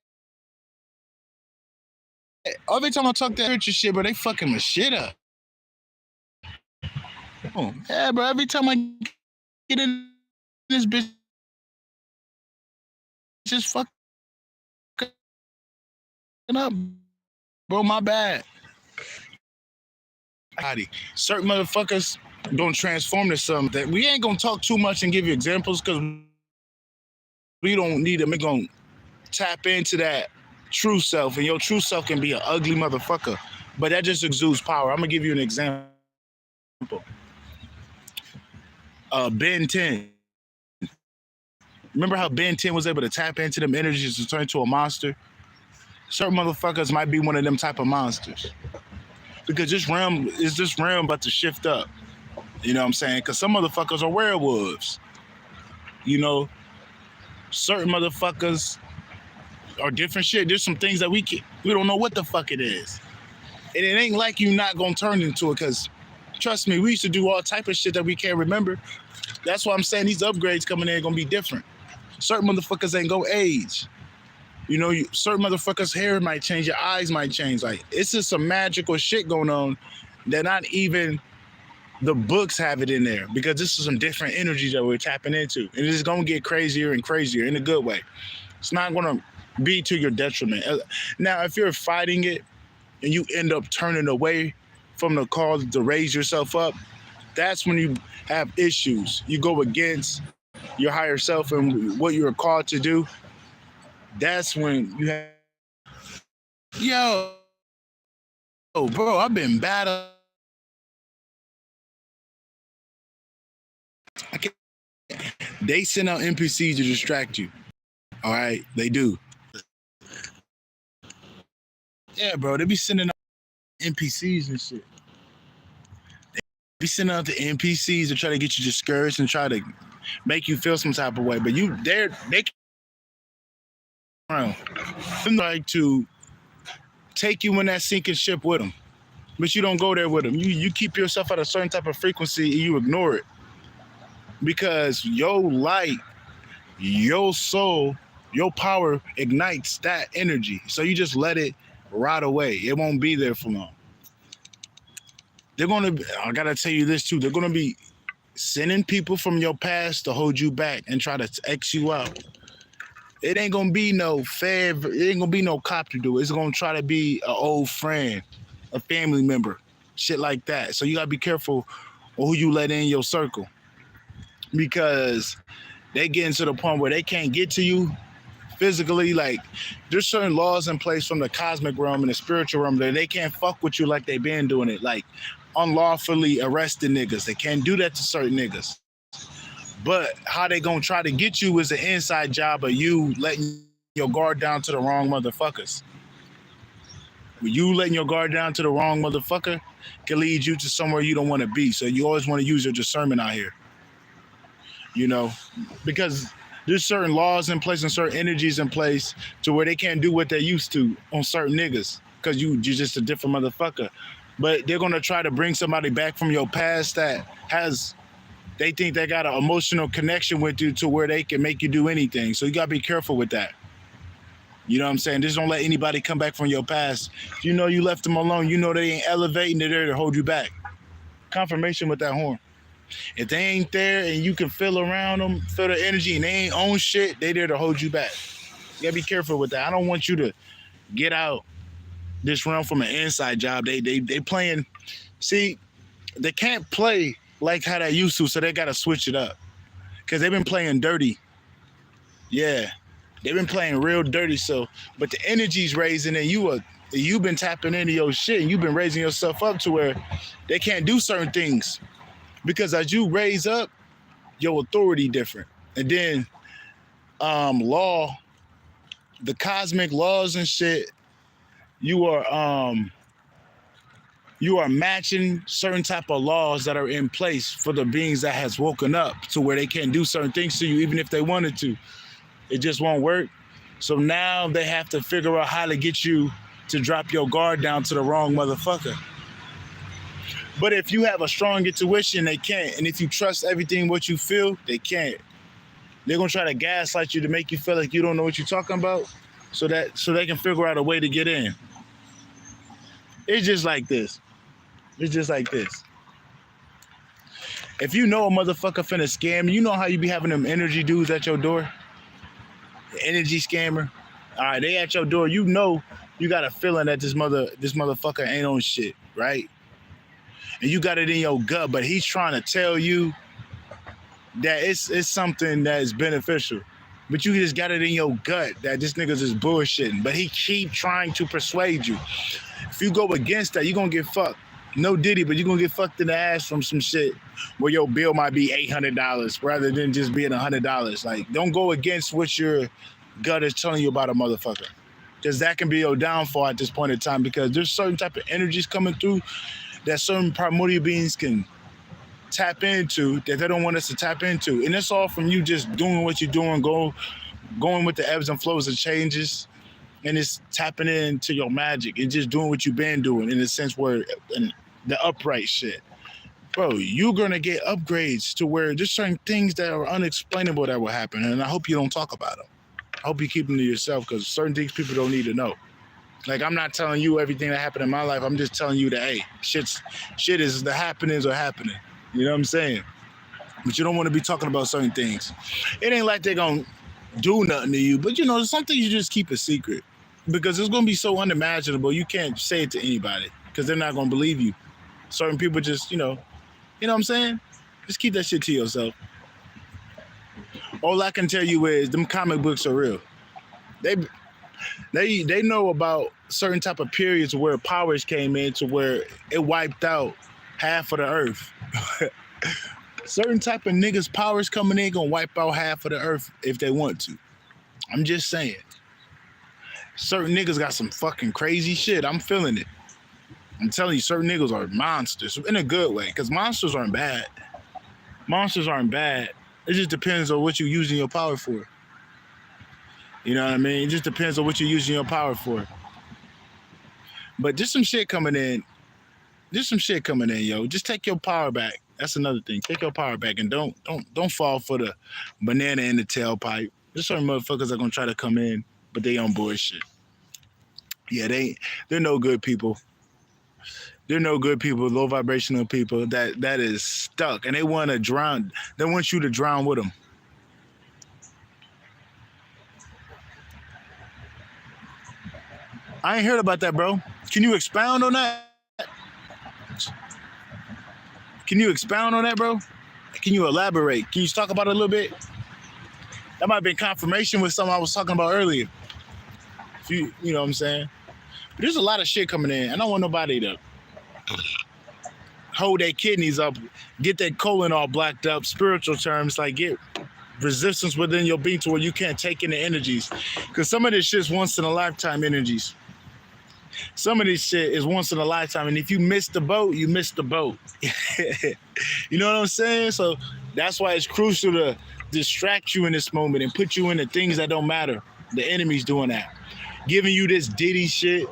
spiritual shit, bro, they fucking my shit up. Oh, yeah, bro, every time I get in this bitch, just fucking up, bro, my bad. Certain motherfuckers don't transform to something that we ain't gonna talk too much and give you examples, because we don't need them. We're gonna tap into that true self, and your true self can be an ugly motherfucker, but that just exudes power. I'm gonna give you an example. Ben 10. Remember how Ben 10 was able to tap into them energies to turn into a monster? Certain motherfuckers might be one of them type of monsters. Because this realm about to shift up. You know what I'm saying? Because some motherfuckers are werewolves. Certain motherfuckers are different shit. There's some things that we don't know what the fuck it is. And it ain't like you not gonna turn into it, because trust me, we used to do all type of shit that we can't remember. That's why I'm saying these upgrades coming in are gonna be different. Certain motherfuckers ain't gonna age. Certain motherfuckers' hair might change, your eyes might change. Like, it's just some magical shit going on that not even the books have it in there, because this is some different energy that we're tapping into. And it's gonna get crazier and crazier in a good way. It's not gonna be to your detriment. Now, if you're fighting it and you end up turning away from the cause to raise yourself up, that's when you have issues. You go against your higher self and what you're called to do. That's when you have, yo, bro, I've been bad. They send out NPCs to distract you. All right, they do. Yeah, bro, they be sending out NPCs and shit. They be sending out the NPCs to try to get you discouraged and try to make you feel some type of way. But they like to take you in that sinking ship with them, but you don't go there with them. You keep yourself at a certain type of frequency and you ignore it, because your light, your soul, your power ignites that energy. So you just let it rot away. It won't be there for long. I gotta tell you this too, they're gonna be sending people from your past to hold you back and try to X you out. It ain't gonna be no fair. It ain't gonna be no cop to do it. It's gonna try to be an old friend, a family member, shit like that. So you gotta be careful of who you let in your circle, because they getting to the point where they can't get to you physically. Like, there's certain laws in place from the cosmic realm and the spiritual realm that they can't fuck with you like they been doing it. Like, unlawfully arresting niggas. They can't do that to certain niggas. But how they gonna try to get you is an inside job of you letting your guard down to the wrong motherfuckers. You letting your guard down to the wrong motherfucker can lead you to somewhere you don't want to be. So you always want to use your discernment out here. You know, because there's certain laws in place and certain energies in place to where they can't do what they used to on certain niggas because you're just a different motherfucker. But they're gonna try to bring somebody back from your past that they think they got an emotional connection with you to where they can make you do anything. So you gotta be careful with that. You know what I'm saying? Just don't let anybody come back from your past. If you know you left them alone, you know they ain't elevating, they're there to hold you back. Confirmation with that horn. If they ain't there and you can feel around them, feel their energy, and they ain't own shit, they there to hold you back. You gotta be careful with that. I don't want you to get out this realm from an inside job. They playing. See, they can't play like how they used to, so they gotta switch it up. Cause they've been playing dirty. Yeah. They've been playing real dirty, but the energy's raising and you've been tapping into your shit and you've been raising yourself up to where they can't do certain things. Because as you raise up, your authority different. And then law, the cosmic laws and shit, you are matching certain type of laws that are in place for the beings that has woken up to where they can't do certain things to you even if they wanted to. It just won't work. So now they have to figure out how to get you to drop your guard down to the wrong motherfucker. But if you have a strong intuition, they can't. And if you trust everything what you feel, they can't. They're gonna try to gaslight you to make you feel like you don't know what you're talking about, so they can figure out a way to get in. It's just like this. It's just like this. If you know a motherfucker finna scam, you know how you be having them energy dudes at your door? The energy scammer. All right, they at your door. You know you got a feeling that this motherfucker ain't on shit, right? And you got it in your gut, but he's trying to tell you that it's something that is beneficial. But you just got it in your gut that this nigga's just bullshitting. But he keep trying to persuade you. If you go against that, you're gonna get fucked. No Diddy, but you're gonna get fucked in the ass from some shit where your bill might be $800 rather than just being $100. Like, don't go against what your gut is telling you about a motherfucker. Because that can be your downfall at this point in time, because there's certain type of energies coming through that certain primordial beings can tap into that they don't want us to tap into. And it's all from you just doing what you're doing, going with the ebbs and flows of changes. And it's tapping into your magic and just doing what you've been doing in a sense where in the upright shit. Bro, you're going to get upgrades to where there's certain things that are unexplainable that will happen. And I hope you don't talk about them. I hope you keep them to yourself, because certain things people don't need to know. Like, I'm not telling you everything that happened in my life. I'm just telling you that, hey, shit is the happenings are happening. You know what I'm saying? But you don't want to be talking about certain things. It ain't like they're going to do nothing to you, but you know, some things you just keep a secret, because it's going to be so unimaginable. You can't say it to anybody because they're not going to believe you. Certain people just, you know what I'm saying? Just keep that shit to yourself. All I can tell you is them comic books are real. They know about certain type of periods where powers came in to where it wiped out half of the earth. Certain type of niggas powers coming in gonna wipe out half of the earth if they want to. I'm just saying. Certain niggas got some fucking crazy shit. I'm feeling it. I'm telling you, certain niggas are monsters in a good way, because monsters aren't bad. Monsters aren't bad. It just depends on what you're using your power for. You know what I mean? It just depends on what you're using your power for. But there's some shit coming in. Yo. Just take your power back. That's another thing. Take your power back, and don't fall for the banana in the tailpipe. There's certain motherfuckers that are gonna try to come in, but they on bullshit. Yeah, they're no good people. They're no good people, low vibrational people that is stuck, and they want to drown. They want you to drown with them. I ain't heard about that, bro. Can you expound on that? Can you expound on that, bro? Can you elaborate? Can you talk about it a little bit? That might have been confirmation with something I was talking about earlier. If you know what I'm saying? But there's a lot of shit coming in. I don't want nobody to hold their kidneys up, get their colon all blacked up, spiritual terms, like get resistance within your being to where you can't take in the energies. Because some of this shit's once in a lifetime energies. Some of this shit is once in a lifetime. And if you miss the boat, you miss the boat. You know what I'm saying? So that's why it's crucial to distract you in this moment and put you into things that don't matter. The enemy's doing that. Giving you this Diddy shit,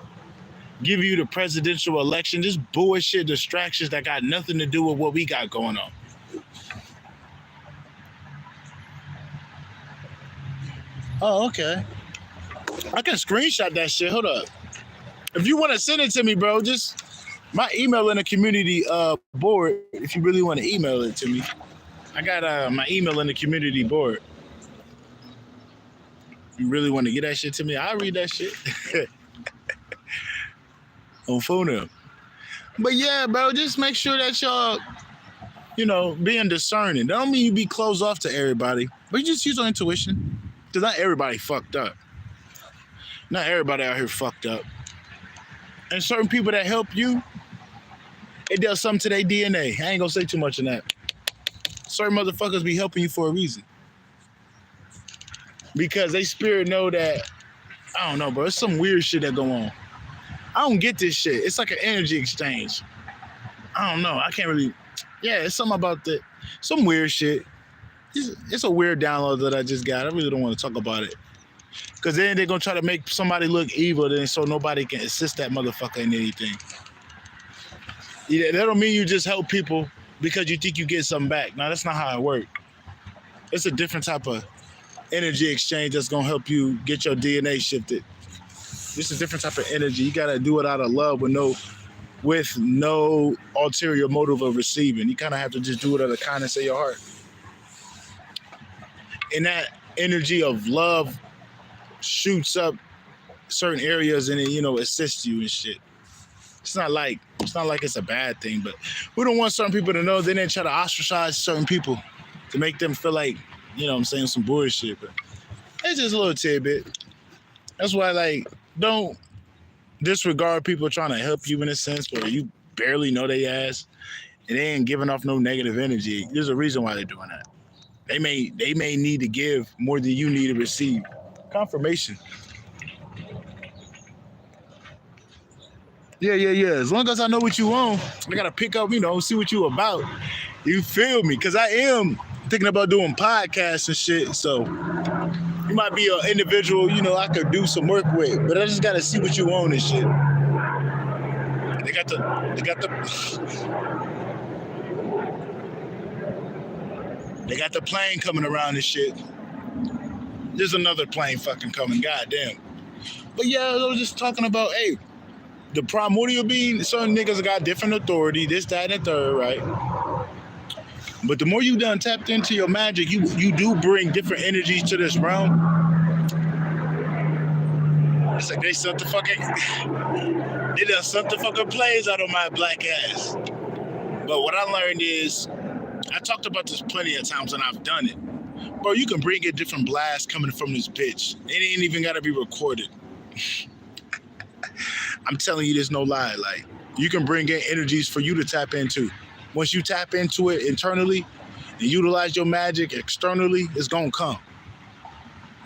give you the presidential election, just bullshit distractions that got nothing to do with what we got going on. Oh, okay. I can screenshot that shit. Hold up. If you want to send it to me, bro, just my email in the community board. If you really want to email it to me, I got my email in the community board. If you really want to get that shit to me, I'll read that shit. On phone up. But yeah, bro, just make sure that y'all, being discerning. That don't mean you be closed off to everybody, but you just use your intuition. Because not everybody fucked up. Not everybody out here fucked up. And certain people that help you, it does something to their DNA. I ain't gonna say too much on that. Certain motherfuckers be helping you for a reason. Because they spirit know that, I don't know, bro, it's some weird shit that go on. I don't get this shit. It's like an energy exchange. I don't know. I can't really, it's something about that. Some weird shit. It's a weird download that I just got. I really don't want to talk about it. Because then they're going to try to make somebody look evil then so nobody can assist that motherfucker in anything. Yeah, that don't mean you just help people because you think you get something back. No, that's not how it works. It's a different type of energy exchange that's going to help you get your DNA shifted. This is a different type of energy. You got to do it out of love with no ulterior motive of receiving. You kind of have to just do it out of the kindness of your heart. And that energy of love shoots up certain areas and it, assists you and shit. It's not like it's a bad thing, but we don't want certain people to know. Then they try to ostracize certain people to make them feel like, I'm saying some bullshit. But it's just a little tidbit. That's why, don't disregard people trying to help you in a sense where you barely know they ass and they ain't giving off no negative energy. There's a reason why they're doing that. They may need to give more than you need to receive. Confirmation. Yeah. As long as I know what you want, I gotta pick up, see what you about. You feel me? Because I am thinking about doing podcasts and shit. So you might be an individual, I could do some work with, but I just gotta see what you want and shit. They got the plane coming around and shit. There's another plane fucking coming, goddamn. But yeah, I was just talking about, the primordial being, certain niggas got different authority, this, that, and the third, right? But the more you done tapped into your magic, you do bring different energies to this realm. It's like they done sucked the fucking plays out of my black ass. But what I learned is, I talked about this plenty of times and I've done it. Bro, you can bring a different blast coming from this bitch. It ain't even gotta be recorded. I'm telling you, there's no lie. You can bring in energies for you to tap into. Once you tap into it internally and utilize your magic externally, it's gonna come.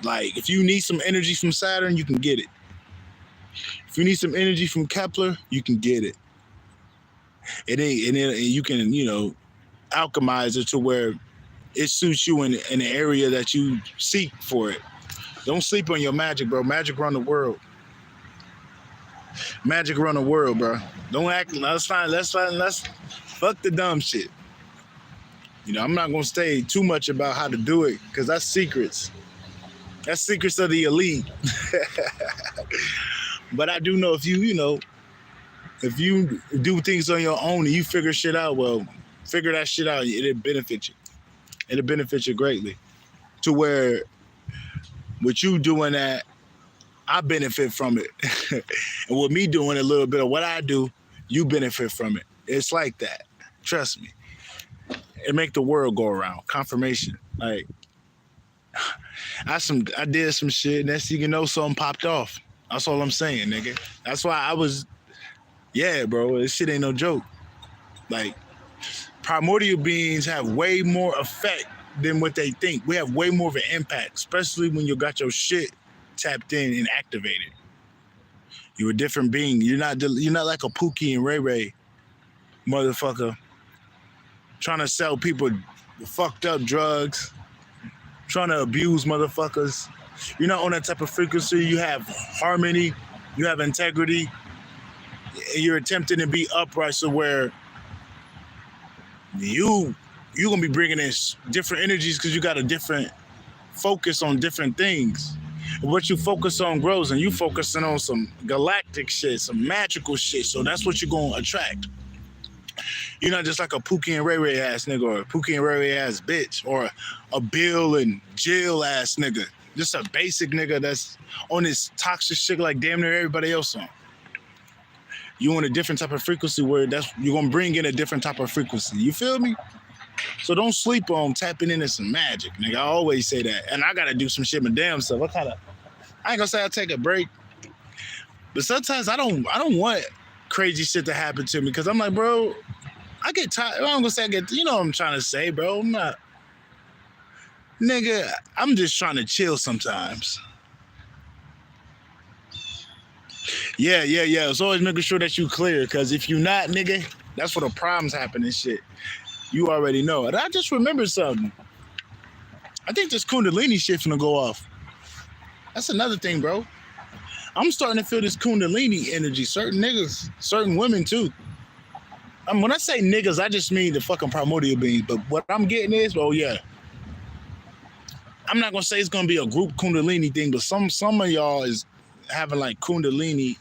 If you need some energy from Saturn, you can get it. If you need some energy from Kepler, you can get it. And you can, alchemize it to where it suits you in an area that you seek for it. Don't sleep on your magic, bro. Magic run the world. Magic run the world, bro. Don't act. Let's fuck the dumb shit. I'm not gonna say too much about how to do it because that's secrets. That's secrets of the elite. But I do know if you do things on your own and you figure shit out, figure that shit out. It'll benefit you. It'll benefit you greatly. To where with you doing that, I benefit from it. And with me doing a little bit of what I do, you benefit from it. It's like that. Trust me. It make the world go around. Confirmation. I did some shit. Next thing you know, something popped off. That's all I'm saying, nigga. That's why I was, yeah, bro. This shit ain't no joke. Like, primordial beings have way more effect than what they think. We have way more of an impact, especially when you got your shit tapped in and activated. You're a different being. You're not like a Pookie and Ray Ray, motherfucker, trying to sell people fucked up drugs, trying to abuse motherfuckers. You're not on that type of frequency. You have harmony, you have integrity, and you're attempting to be upright, so where you're gonna be bringing in different energies because you got a different focus on different things. What you focus on grows, and you focusing on some galactic shit, some magical shit. So that's what you're gonna attract. You're not just like a Pookie and Ray Ray ass nigga, or a Pookie and Ray Ray ass bitch, or a Bill and Jill ass nigga. Just a basic nigga that's on this toxic shit like damn near everybody else on. You on a different type of frequency where you're gonna bring in a different type of frequency. You feel me? So don't sleep on tapping into some magic, nigga. I always say that. And I gotta do some shit my damn self. I ain't gonna say I'll take a break, but sometimes I don't want crazy shit to happen to me because I'm like, bro, I get tired. I'm gonna say you know what I'm trying to say, bro. I'm not, nigga, I'm just trying to chill sometimes. Yeah. It's always making sure that you clear, because if you not, nigga, that's where the problems happen and shit. You already know. And I just remembered something. I think this Kundalini shit's gonna go off. That's another thing, bro. I'm starting to feel this Kundalini energy. Certain niggas, certain women too. When I say niggas, I just mean the fucking primordial beings. But what I'm getting is, oh yeah, I'm not gonna say it's gonna be a group Kundalini thing, but some of y'all is having like Kundalini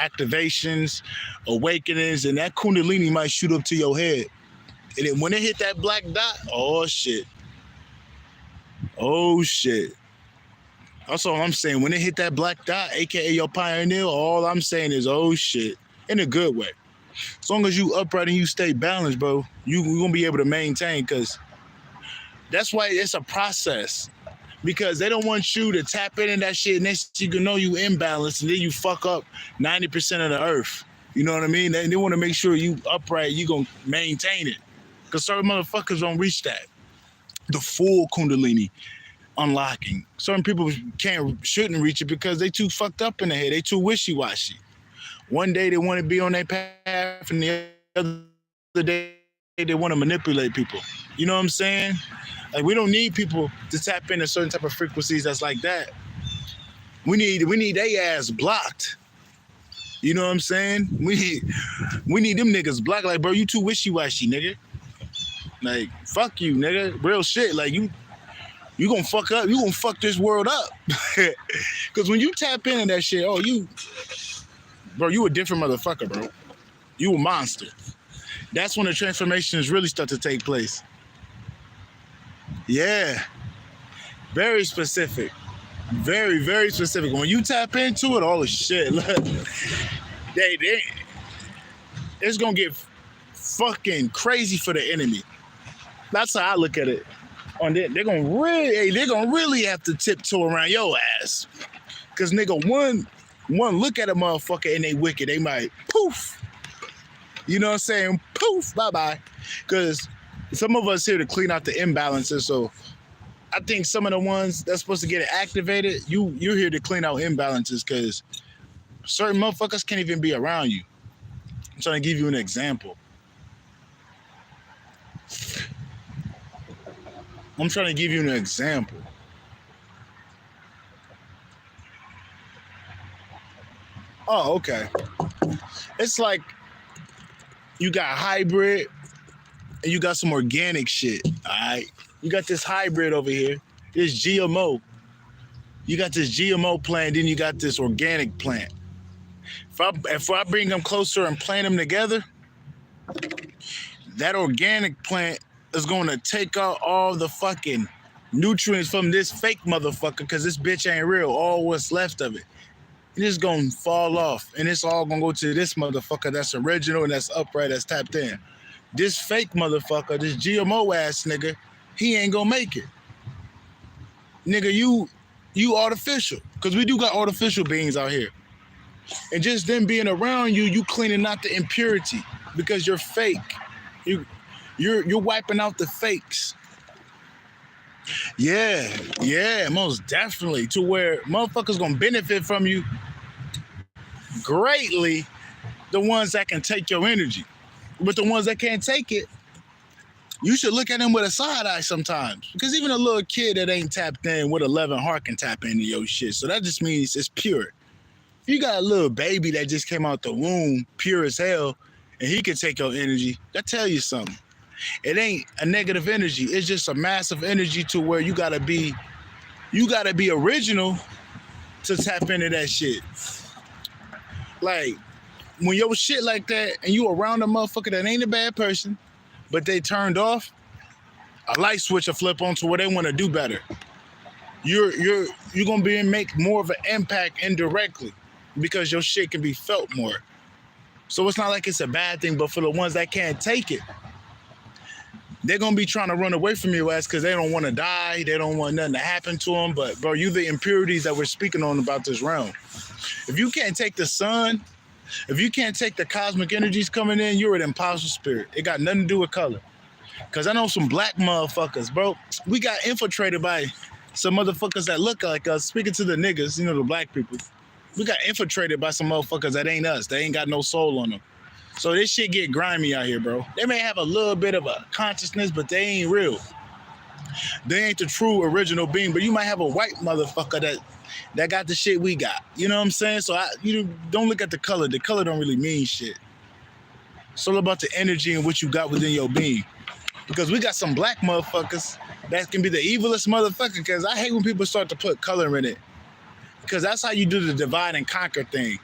activations, awakenings, and that Kundalini might shoot up to your head. And then when it hit that black dot, oh shit. That's all I'm saying. When it hit that black dot, aka your pioneer, all I'm saying is oh shit. In a good way. As long as you upright and you stay balanced, bro, you're gonna be able to maintain, because that's why it's a process. Because they don't want you to tap into that shit, and next you can know you imbalanced, and then you fuck up 90% of the earth. You know what I mean? They want to make sure you upright, you gonna maintain it. Because certain motherfuckers don't reach that. The full Kundalini unlocking. Certain people shouldn't reach it because they too fucked up in the head. They too wishy-washy. One day they want to be on their path, and the other day they want to manipulate people. You know what I'm saying? Like, we don't need people to tap into certain type of frequencies that's like that. We need their ass blocked. You know what I'm saying? We need them niggas blocked. Like, bro, you too wishy-washy, nigga. Like, fuck you, nigga. Real shit. Like, you gonna fuck up. You gonna fuck this world up. Because when you tap into that shit, bro, you a different motherfucker, bro. You a monster. That's when the transformations really start to take place. Yeah. Very specific. Very, very specific. When you tap into it, all the shit, look, it's gonna get fucking crazy for the enemy. That's how I look at it. They're gonna really have to tiptoe around your ass. Cause nigga, one look at a motherfucker and they wicked, they might poof. You know what I'm saying? Poof, bye-bye. Cause some of us here to clean out the imbalances. So I think some of the ones that's supposed to get it activated, you're here to clean out imbalances, because certain motherfuckers can't even be around you. I'm trying to give you an example. Oh, okay. It's like you got hybrid and you got some organic shit, all right? You got this hybrid over here, this GMO. You got this GMO plant, then you got this organic plant. If I bring them closer and plant them together, that organic plant is going to take out all the fucking nutrients from this fake motherfucker, because this bitch ain't real, all what's left of it. It's going to fall off, and it's all going to go to this motherfucker that's original and that's upright, that's tapped in. This fake motherfucker, this GMO ass nigga, he ain't going to make it. nigga, you artificial. Because we do got artificial beings out here. And just them being around you, you cleaning out the impurity because you're fake. You're wiping out the fakes. Yeah, most definitely. To where motherfuckers gonna benefit from you greatly, the ones that can take your energy. But the ones that can't take it, you should look at them with a side eye sometimes. Because even a little kid that ain't tapped in with 11 heart can tap into your shit. So that just means it's pure. If you got a little baby that just came out the womb, pure as hell, and he can take your energy, that tell you something. It ain't a negative energy. It's just a massive energy to where you gotta be original to tap into that shit. Like, when your shit like that and you around a motherfucker that ain't a bad person, but they turned off, a light switch will flip on to where they want to do better. You're gonna make more of an impact indirectly because your shit can be felt more. So it's not like it's a bad thing, but for the ones that can't take it, they're gonna be trying to run away from your ass because they don't want to die, they don't want nothing to happen to them. But bro, you the impurities that we're speaking on about this realm. If you can't take the sun, if you can't take the cosmic energies coming in, you're an imposter spirit. It got nothing to do with color. Cause I know some black motherfuckers, bro. We got infiltrated by some motherfuckers that look like us. Speaking to the niggas, the black people. We got infiltrated by some motherfuckers that ain't us. They ain't got no soul on them. So this shit get grimy out here, bro. They may have a little bit of a consciousness, but they ain't real. They ain't the true original being. But you might have a white motherfucker that got the shit we got. You know what I'm saying? So you don't look at the color. The color don't really mean shit. It's all about the energy and what you got within your being. Because we got some black motherfuckers that can be the evilest motherfucker. Because I hate when people start to put color in it. Because that's how you do the divide and conquer thing.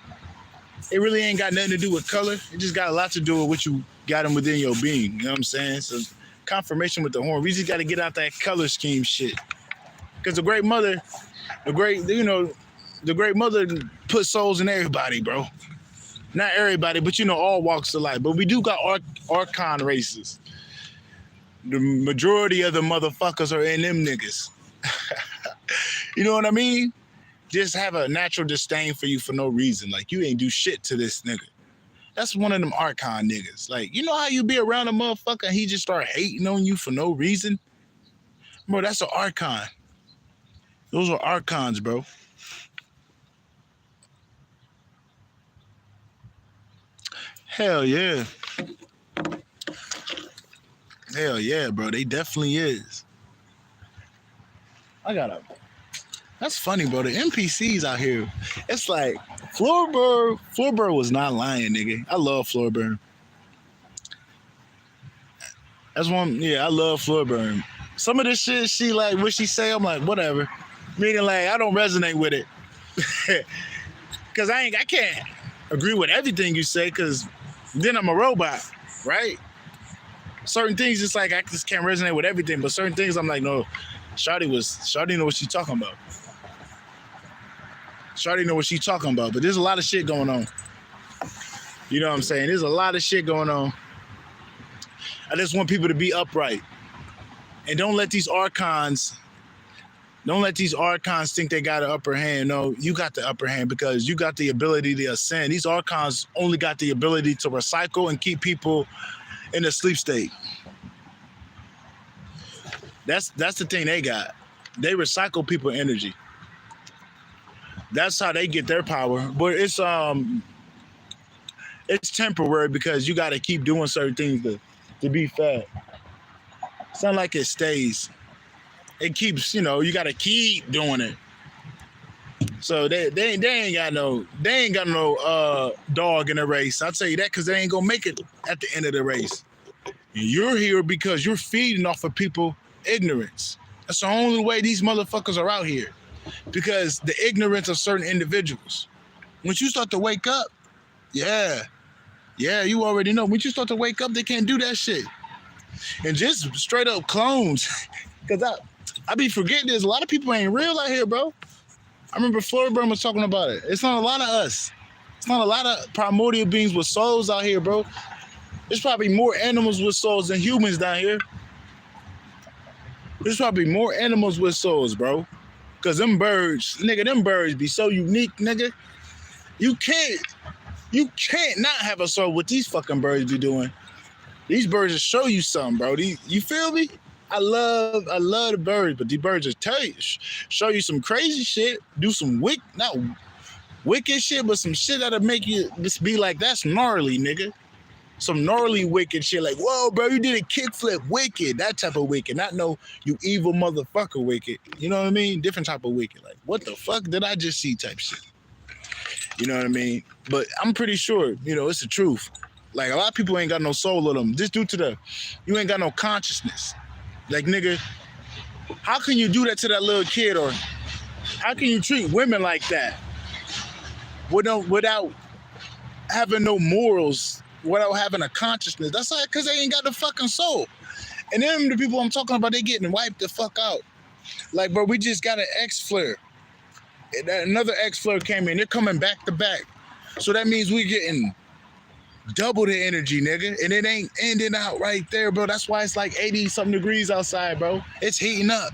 It really ain't got nothing to do with color. It just got a lot to do with what you got them within your being. You know what I'm saying? So confirmation with the horn. We just got to get out that color scheme shit. Because the great mother put souls in everybody, bro. Not everybody, but all walks of life. But we do got archon races. The majority of the motherfuckers are in them niggas. You know what I mean? Just have a natural disdain for you for no reason. Like, you ain't do shit to this nigga. That's one of them archon niggas. Like, you know how you be around a motherfucker and he just start hating on you for no reason? Bro, that's an archon. Those are archons, bro. Hell yeah. Hell yeah, bro. They definitely is. That's funny, bro. The NPCs out here, it's like Floorburn was not lying, nigga. I love Floorburn. That's one, yeah, I love Floorburn. Some of this shit she like, what she say, I'm like, whatever. Meaning like, I don't resonate with it. Cause I can't agree with everything you say, cause then I'm a robot, right? Certain things, just like, I just can't resonate with everything, but certain things I'm like, no, Shawty know what she's talking about. Shawty know what she's talking about, but there's a lot of shit going on. You know what I'm saying? There's a lot of shit going on. I just want people to be upright. And don't let these archons think they got an upper hand. No, you got the upper hand because you got the ability to ascend. These archons only got the ability to recycle and keep people in a sleep state. That's the thing they got. They recycle people energy. That's how they get their power. But it's temporary because you got to keep doing certain things to be fed. It's not like it stays. It keeps, you got to keep doing it. So they ain't got no dog in the race. I'll tell you that because they ain't gonna make it at the end of the race. And you're here because you're feeding off of people ignorance. That's the only way these motherfuckers are out here. Because the ignorance of certain individuals. Once you start to wake up, yeah, you already know. Once you start to wake up, they can't do that shit. And just straight up clones. Because I be forgetting there's a lot of people ain't real out here, bro. I remember Floorburn was talking about it. It's not a lot of us. It's not a lot of primordial beings with souls out here, bro. There's probably more animals with souls than humans down here. There's probably more animals with souls, bro. Cause them birds be so unique, nigga. You can't not have a soul what these fucking birds be doing. These birds will show you something, bro. You feel me? I love the birds, but these birds will show you some crazy shit, do some not wicked shit, but some shit that'll make you just be like, that's gnarly, nigga. Some gnarly wicked shit, like, whoa, bro, you did a kickflip, wicked. That type of wicked, not no you evil motherfucker wicked. You know what I mean? Different type of wicked. Like, what the fuck did I just see type shit? You know what I mean? But I'm pretty sure, it's the truth. Like, a lot of people ain't got no soul in them. Just due to you ain't got no consciousness. Like, nigga, how can you do that to that little kid? Or how can you treat women like that without having no morals, without having a consciousness? That's like because they ain't got the fucking soul. And then the people I'm talking about, they getting wiped the fuck out. Like, bro, we just got an X-Flare. Another X-Flare came in. They're coming back to back. So that means we getting double the energy, nigga. And it ain't ending out right there, bro. That's why it's like 80-something degrees outside, bro. It's heating up.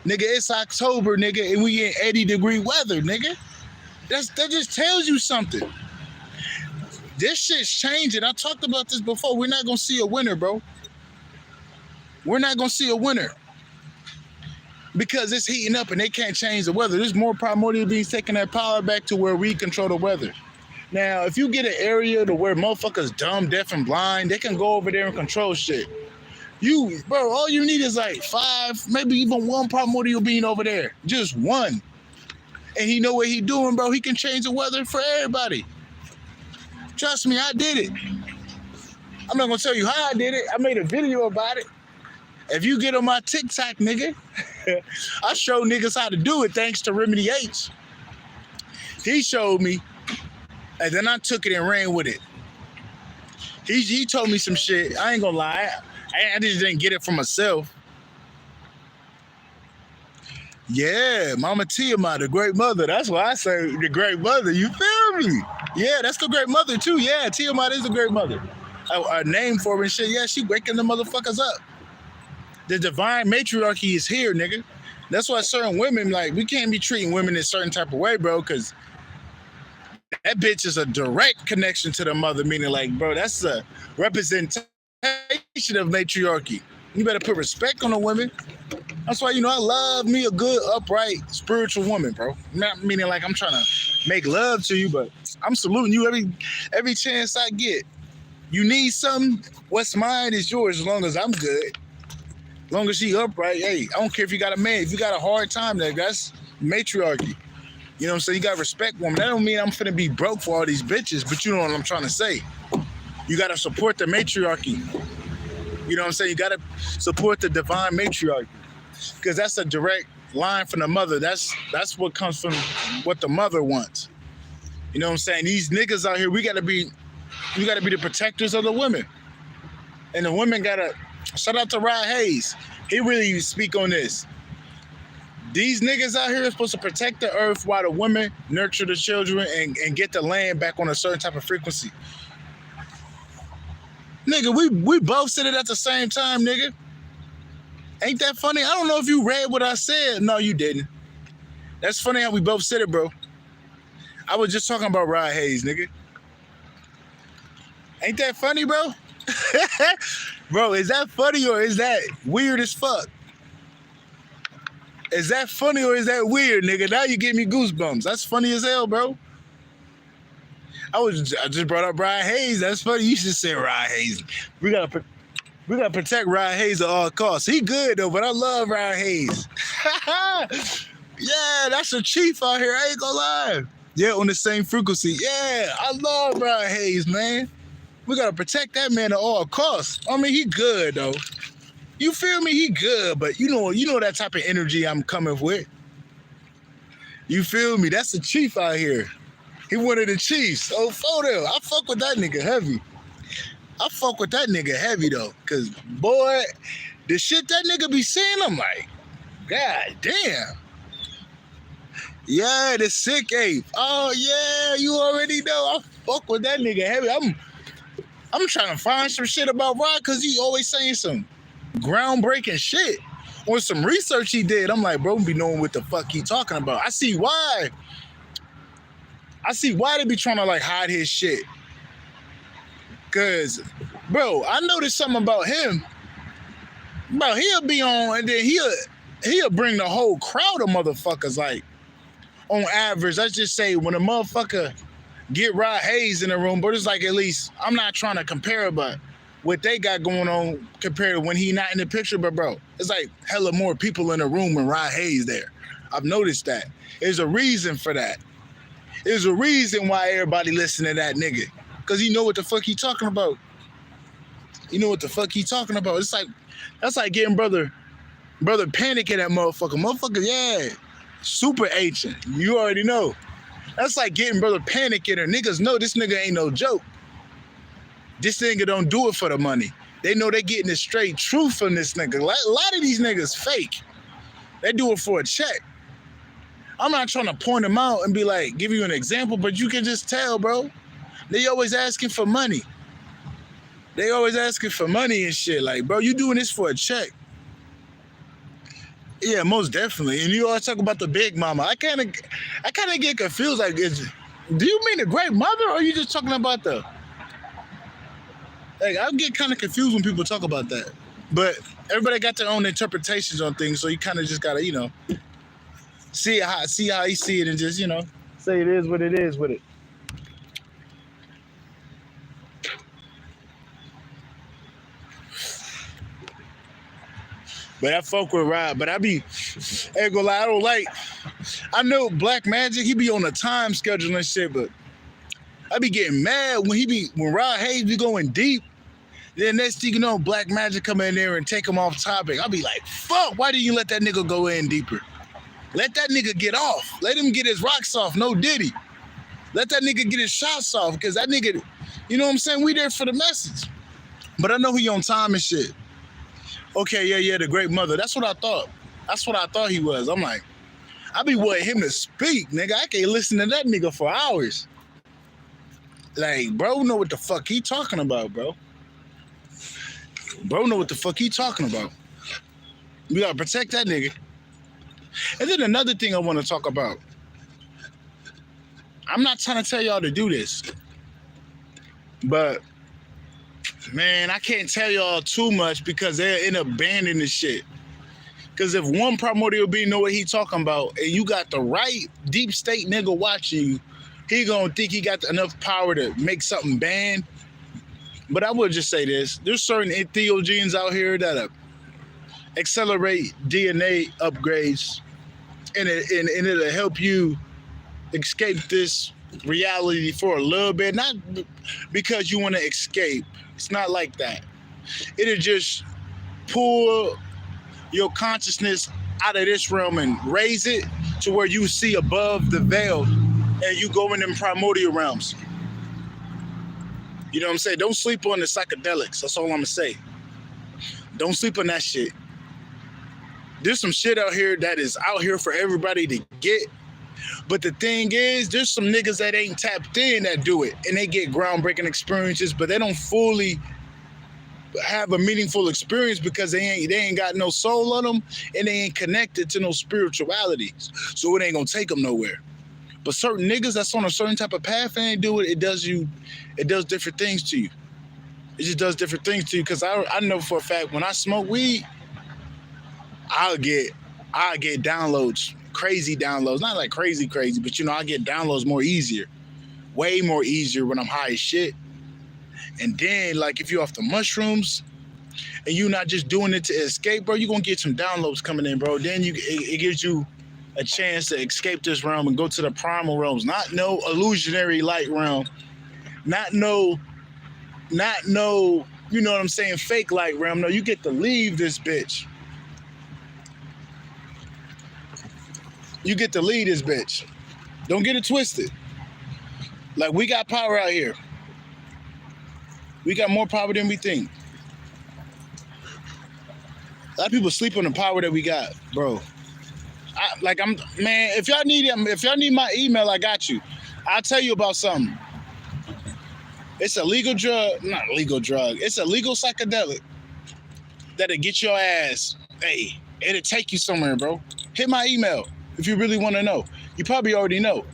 Nigga, it's October, nigga, and we in 80-degree weather, nigga. That just tells you something. This shit's changing. I talked about this before. We're not going to see a winner, bro. We're not going to see a winner. Because it's heating up and they can't change the weather. There's more primordial beings taking that power back to where we control the weather. Now, if you get an area to where motherfuckers dumb, deaf, and blind, they can go over there and control shit. Bro, all you need is like 5, maybe even 1 primordial being over there. Just 1. And he know what he doing, bro. He can change the weather for everybody. Trust me, I did it. I'm not gonna tell you how I did it. I made a video about it. If you get on my TikTok, nigga, I show niggas how to do it thanks to Remedy H. He showed me, and then I took it and ran with it. He told me some shit. I ain't gonna lie. I just didn't get it for myself. Yeah, Mama Tiamat, the great mother. That's why I say the great mother. You feel me? Yeah, that's the great mother too. Yeah, Tiamat is the great mother. A name for her and shit. Yeah, she waking the motherfuckers up. The divine matriarchy is here, nigga. That's why certain women, like, we can't be treating women in a certain type of way, bro, because that bitch is a direct connection to the mother, meaning, like, bro, that's a representation of matriarchy. You better put respect on the women. That's why, I love me a good, upright, spiritual woman, bro. Not meaning like I'm trying to make love to you, but I'm saluting you every chance I get. You need something, what's mine is yours as long as I'm good. As long as she upright, hey, I don't care if you got a man. If you got a hard time, that's matriarchy. You know what I'm saying? You got to respect women. That don't mean I'm finna be broke for all these bitches, but you know what I'm trying to say. You got to support the matriarchy. You know what I'm saying? You got to support the divine matriarchy because that's a direct line from the mother. That's what comes from what the mother wants. You know what I'm saying? These niggas out here, we got to be the protectors of the women. And the women got to, shout out to Rod Hayes. He really speak on this. These niggas out here are supposed to protect the earth while the women nurture the children and get the land back on a certain type of frequency. Nigga, we both said it at the same time, nigga. Ain't that funny? I don't know if you read what I said. No, you didn't. That's funny how we both said it, bro. I was just talking about Rod Hayes, nigga. Ain't that funny, bro? Bro, is that funny or is that weird as fuck? Is that funny or is that weird, nigga? Now you give me goosebumps. That's funny as hell, bro. I just brought up Rod Hayes. That's funny. You should say Rod Hayes. We gotta protect Rod Hayes at all costs. He good though, but I love Rod Hayes. Yeah, that's a chief out here. I ain't gonna lie. Yeah, on the same frequency. Yeah, I love Rod Hayes, man. We gotta protect that man at all costs. I mean, he good though. You feel me? He good, but you know that type of energy I'm coming with. You feel me? That's the chief out here. He one of the chiefs. Oh, photo. I fuck with that nigga heavy. I fuck with that nigga heavy though, cause boy, the shit that nigga be saying, I'm like, God damn. Yeah, the sick ape. Oh yeah, you already know. I fuck with that nigga heavy. I'm trying to find some shit about Rod, cause he always saying some groundbreaking shit. on some research he did. I'm like, bro, be knowing what the fuck he talking about. I see why they be trying to like hide his shit. Cause, bro, I noticed something about him. Bro, he'll be on and then he'll bring the whole crowd of motherfuckers. Like, on average, let's just say when a motherfucker get Rod Hayes in the room, but it's like at least, I'm not trying to compare it, but what they got going on compared to when he not in the picture, but bro, it's like hella more people in the room when Rod Hayes there. I've noticed that. There's a reason for that. There's a reason why everybody listen to that nigga. Cause he know what the fuck he talking about. You know what the fuck he talking about. It's like, that's like getting brother Panic in that motherfucker. Motherfucker, yeah, super ancient. You already know. That's like getting brother Panic in there. Niggas know this nigga ain't no joke. This nigga don't do it for the money. They know they getting the straight truth from this nigga. A lot of these niggas fake. They do it for a check. I'm not trying to point them out and be like, give you an example, but you can just tell, bro. They always asking for money. They always asking for money and shit. Like, bro, you doing this for a check. Yeah, most definitely. And you always talk about the big mama. I kind of get confused. Like, do you mean the great mother, or are you just talking about the? Like, I get kind of confused when people talk about that. But everybody got their own interpretations on things, so you kind of just gotta, see how you see it, and just, say it is what it is with it. But I fuck with Rod. But I ain't gonna lie, I know Black Magic, he be on a time schedule and shit, but I be getting mad when Rod Hayes be going deep. Then next thing you know, Black Magic come in there and take him off topic. I'll be like, fuck, why didn't you let that nigga go in deeper? Let that nigga get off. Let him get his rocks off. No Diddy. Let that nigga get his shots off, because that nigga, you know what I'm saying? We there for the message. But I know he on time and shit. Okay, yeah, the great mother. That's what I thought. That's what I thought he was. I'm like, I be wanting him to speak, nigga. I can't listen to that nigga for hours. Like, bro know what the fuck he talking about, bro. Bro know what the fuck he talking about. We gotta protect that nigga. And then another thing I want to talk about. I'm not trying to tell y'all to do this, but man, I can't tell y'all too much because they'll end up banning the shit. Because if one primordial being know what he talking about, and you got the right deep state nigga watching you, he gonna think he got enough power to make something banned. But I would just say this: there's certain entheogens out here that accelerate DNA upgrades, and it'll help you escape this reality for a little bit. Not because you want to escape. It's not like that. It'll just pull your consciousness out of this realm and raise it to where you see above the veil and you go in them primordial realms. You know what I'm saying? Don't sleep on the psychedelics. That's all I'm gonna say. Don't sleep on that shit. There's some shit out here that is out here for everybody to get. But the thing is, there's some niggas that ain't tapped in that do it, and they get groundbreaking experiences, but they don't fully have a meaningful experience because they ain't got no soul on them, and they ain't connected to no spiritualities. So it ain't gonna take them nowhere. But certain niggas that's on a certain type of path and they do it, it does different things to you. It just does different things to you. Because I know for a fact when I smoke weed, I'll get downloads, crazy downloads. Not like crazy, but I get downloads more easier. Way more easier when I'm high as shit. And then like if you're off the mushrooms and you're not just doing it to escape, bro, you're gonna get some downloads coming in, bro. Then it gives you a chance to escape this realm and go to the primal realms. Not no illusionary light realm. Not no, you know what I'm saying, fake light realm. No, you get to leave this bitch. You get to lead this bitch. Don't get it twisted. Like, we got power out here. We got more power than we think. A lot of people sleep on the power that we got, bro. If y'all need my email, I got you. I'll tell you about something. It's a legal drug, not legal drug. It's a legal psychedelic that'll get your ass, hey, It'll take you somewhere, bro. Hit my email if you really want to know. You probably already know.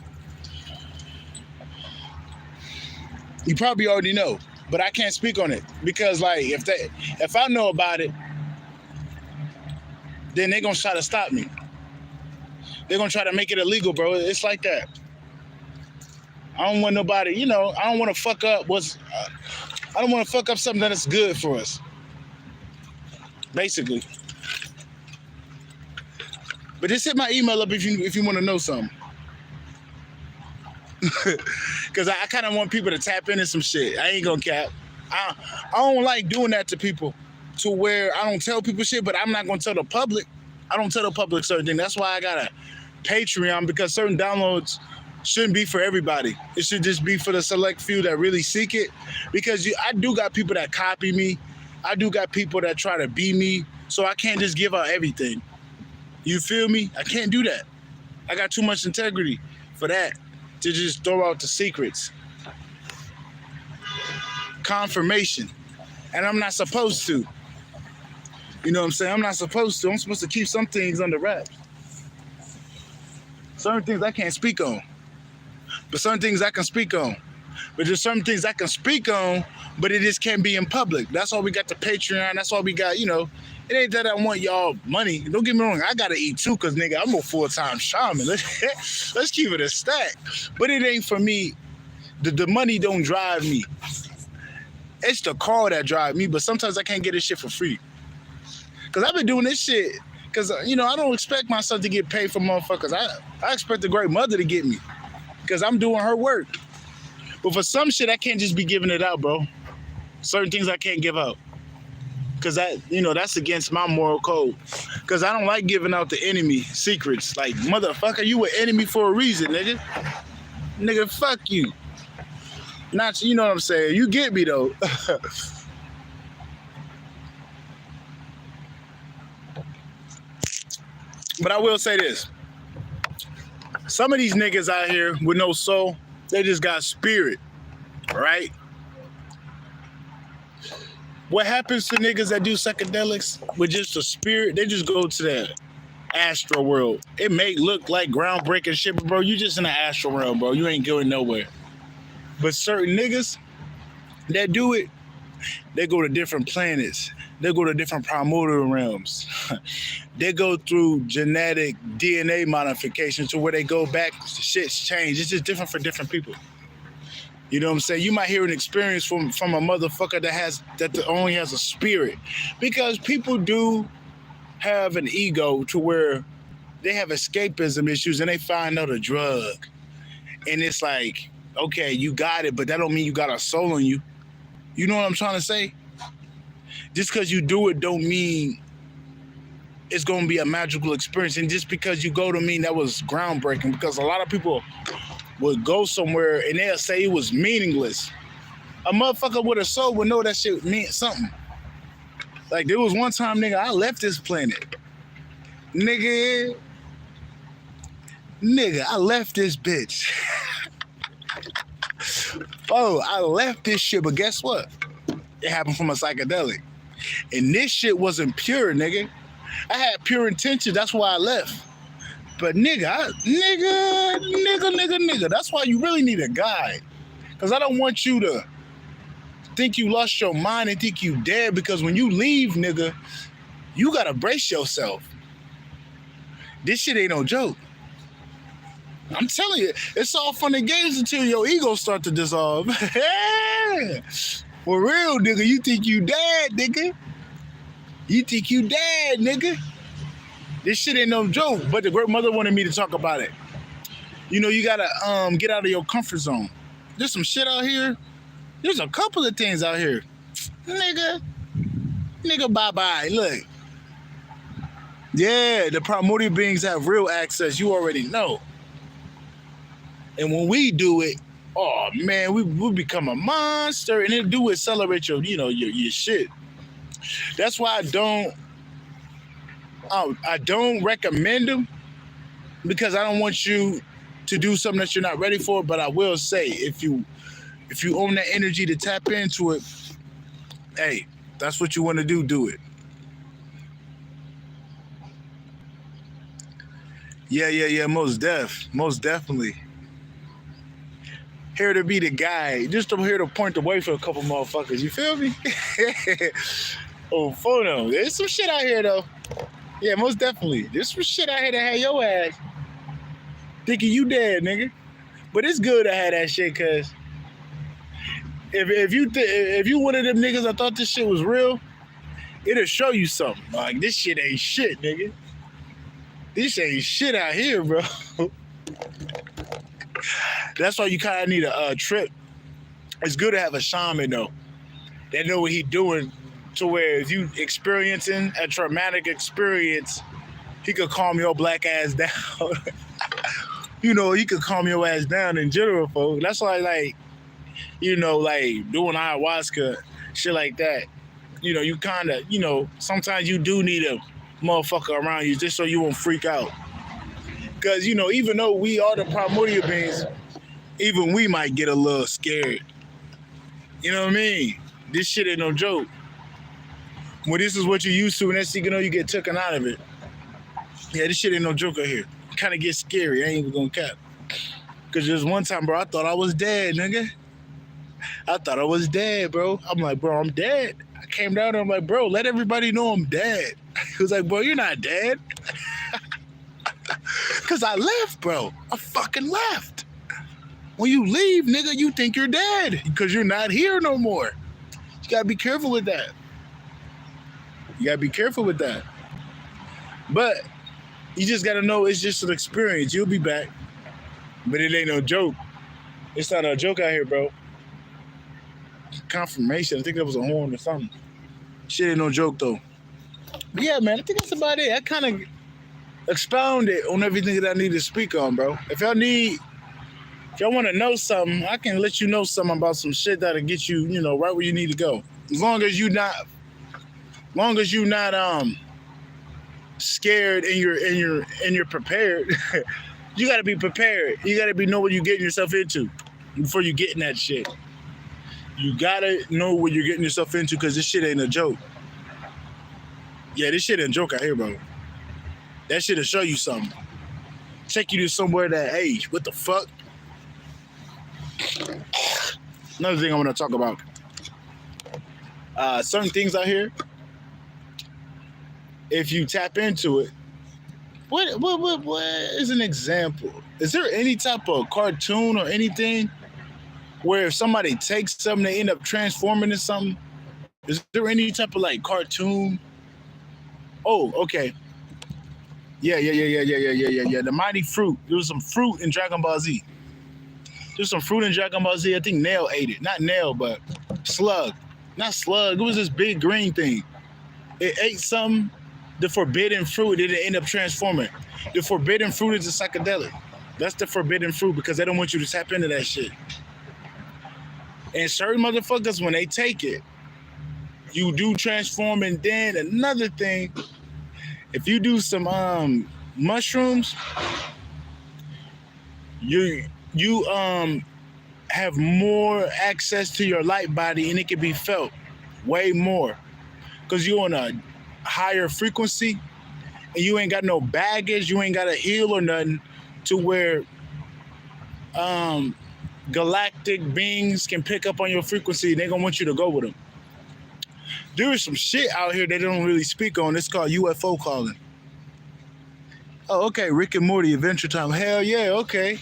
You probably already know, but I can't speak on it because, like, if I know about it, then they're gonna try to stop me. They're gonna try to make it illegal, bro. It's like that. I don't want nobody, I don't want to fuck up I don't want to fuck up something that's good for us. Basically. But just hit my email up if you want to know something. Cause I kind of want people to tap into some shit. I ain't gonna cap. I don't like doing that to people, to where I don't tell people shit, but I'm not gonna tell the public. I don't tell the public certain things. That's why I got a Patreon, because certain downloads shouldn't be for everybody. It should just be for the select few that really seek it. Because I do got people that copy me. I do got people that try to be me. So I can't just give out everything. You feel me? I can't do that. I got too much integrity for that, to just throw out the secrets. Confirmation. And I'm not supposed to. You know what I'm saying? I'm not supposed to. I'm supposed to keep some things under wraps. Certain things I can't speak on. But certain things I can speak on. But there's certain things I can speak on, but it just can't be in public. That's why we got the Patreon. That's why we got, it ain't that I want y'all money. Don't get me wrong. I got to eat too, because, nigga, I'm a full-time shaman. Let's keep it a stack. But it ain't for me. The money don't drive me. It's the car that drive me, but sometimes I can't get this shit for free. Because I've been doing this shit. Because, I don't expect myself to get paid for motherfuckers. I expect the great mother to get me. Because I'm doing her work. But for some shit, I can't just be giving it out, bro. Certain things I can't give out. Because that's against my moral code. Because I don't like giving out the enemy secrets. Like, motherfucker, you an enemy for a reason, nigga. Nigga, fuck you. Not, you know what I'm saying? You get me, though. But I will say this. Some of these niggas out here with no soul, they just got spirit, right? What happens to niggas that do psychedelics with just a spirit? They just go to the astral world. It may look like groundbreaking shit, but bro, you just in the astral realm, bro. You ain't going nowhere. But certain niggas that do it, they go to different planets. They go to different primordial realms. They go through genetic DNA modification to where they go back, shit's changed. It's just different for different people. You know what I'm saying? You might hear an experience from a motherfucker that only has a spirit. Because people do have an ego to where they have escapism issues and they find out a drug. And it's like, okay, you got it, but that don't mean you got a soul in you. You know what I'm trying to say? Just because you do it don't mean it's going to be a magical experience. And just because you go to mean that was groundbreaking, because a lot of people would go somewhere and they'll say it was meaningless. A motherfucker with a soul would know that shit meant something. Like, there was one time, nigga, I left this planet. Nigga, I left this bitch. Oh, I left this shit, but guess what? It happened from a psychedelic. And this shit wasn't pure, nigga. I had pure intention. That's why I left. But nigga, that's why you really need a guide. Because I don't want you to think you lost your mind and think you dead, because when you leave, nigga, you got to brace yourself. This shit ain't no joke. I'm telling you, it's all fun and games until your ego start to dissolve. For real, nigga, you think you dead, nigga. You think you dead, nigga. This shit ain't no joke, but the great mother wanted me to talk about it. You know, you gotta get out of your comfort zone. There's some shit out here. There's a couple of things out here. Nigga, bye-bye. Look. Yeah, the primordial beings have real access. You already know. And when we do it, oh man, we become a monster, and it do accelerate your shit. That's why I don't recommend them, because I don't want you to do something that you're not ready for. But I will say, if you own that energy to tap into it, hey, that's what you want to do it. Yeah. Most definitely. Here to be the guy, just to here to point the way for a couple motherfuckers. You feel me? Oh, photo. There's some shit out here though. Yeah, most definitely. There's some shit out here that had your ass thinking you dead, nigga. But it's good to have that shit, cause if you one of them niggas that thought this shit was real, it'll show you something. Like, this shit ain't shit, nigga. This ain't shit out here, bro. That's why you kind of need a trip. It's good to have a shaman, though, that know what he doing, to where if you experiencing a traumatic experience, he could calm your black ass down. You know, he could calm your ass down in general, folks. That's why, like, you know, like, doing ayahuasca, shit like that. You know, you kind of, you know, sometimes you do need a motherfucker around you just so you won't freak out. Because, you know, even though we are the primordial beings, even we might get a little scared. You know what I mean? This shit ain't no joke. When this is what you're used to, and next thing you know, you get taken out of it. Yeah, this shit ain't no joke out here. Kind of get scary. I ain't even gonna cap. Because there's one time, bro, I thought I was dead, nigga. I thought I was dead, bro. I'm like, bro, I'm dead. I came down and I'm like, bro, let everybody know I'm dead. He was like, bro, you're not dead. Because I left, bro. I fucking left. When you leave, nigga, you think you're dead because you're not here no more. You gotta be careful with that. You gotta be careful with that. But you just gotta know it's just an experience. You'll be back. But it ain't no joke. It's not a joke out here, bro. Confirmation. I think that was a horn or something. Shit ain't no joke, though. But yeah, man, I think that's about it. I kind of expounded on everything that I need to speak on, bro. If y'all want to know something, I can let you know something about some shit that'll get you, you know, right where you need to go. As long as you not scared and you're prepared. You gotta be prepared. You gotta know what you're getting yourself into before you get in that shit. You gotta know what you're getting yourself into, because this shit ain't a joke. Yeah, this shit ain't a joke out here, bro. That shit'll show you something. Take you to somewhere that, hey, what the fuck? Another thing I want to talk about. Certain things out here, if you tap into it, what is an example? Is there any type of cartoon or anything where if somebody takes something, they end up transforming into something? Is there any type of like cartoon? Oh, okay. Yeah. The mighty fruit. There was some fruit in Dragon Ball Z. There's some fruit in Dragon Ball Z. I think Nail ate it. Not Nail, but Slug. Not Slug. It was this big green thing. It ate something. The forbidden fruit, it end up transforming. The forbidden fruit is a psychedelic. That's the forbidden fruit, because they don't want you to tap into that shit. And certain motherfuckers, when they take it, you do transform. And then another thing, if you do some mushrooms, you have more access to your light body, and it can be felt way more, because you're on a higher frequency and you ain't got no baggage, you ain't got to heal or nothing, to where galactic beings can pick up on your frequency and they're gonna want you to go with them. There is some shit out here they don't really speak on. It's called UFO calling. Oh, okay. Rick and Morty, Adventure Time. Hell yeah, okay.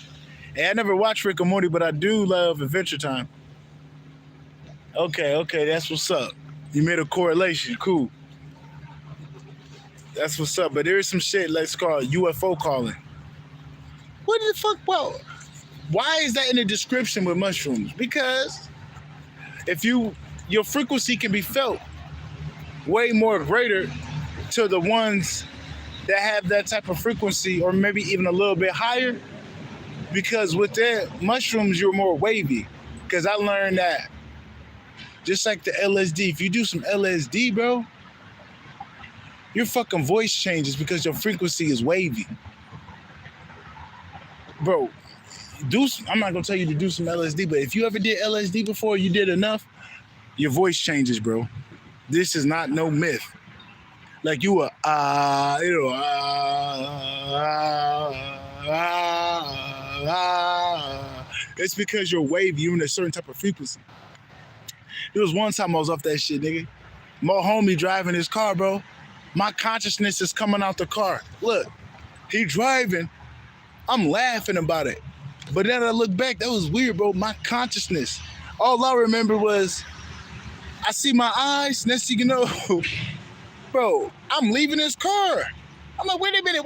Hey, I never watched Rick and Morty, but I do love Adventure Time. Okay, that's what's up. You made a correlation. Cool. That's what's up. But there is some shit let's call UFO calling. What the fuck? Well, why is that in the description with mushrooms? Because if your frequency can be felt way more greater to the ones that have that type of frequency, or maybe even a little bit higher. Because with that mushrooms, you're more wavy. Because I learned that just like the LSD, if you do some LSD, bro, your fucking voice changes because your frequency is wavy. Bro, I'm not gonna tell you to do some LSD, but if you ever did LSD before, you did enough, your voice changes, bro. This is not no myth. Like, you are You know, it's because you're wavy, you're in a certain type of frequency. There was one time I was off that shit, nigga. My homie driving his car, bro. My consciousness is coming out the car. Look, he driving. I'm laughing about it. But then I look back, that was weird, bro. My consciousness. All I remember was I see my eyes. Next thing you know, bro, I'm leaving his car. I'm like, wait a minute.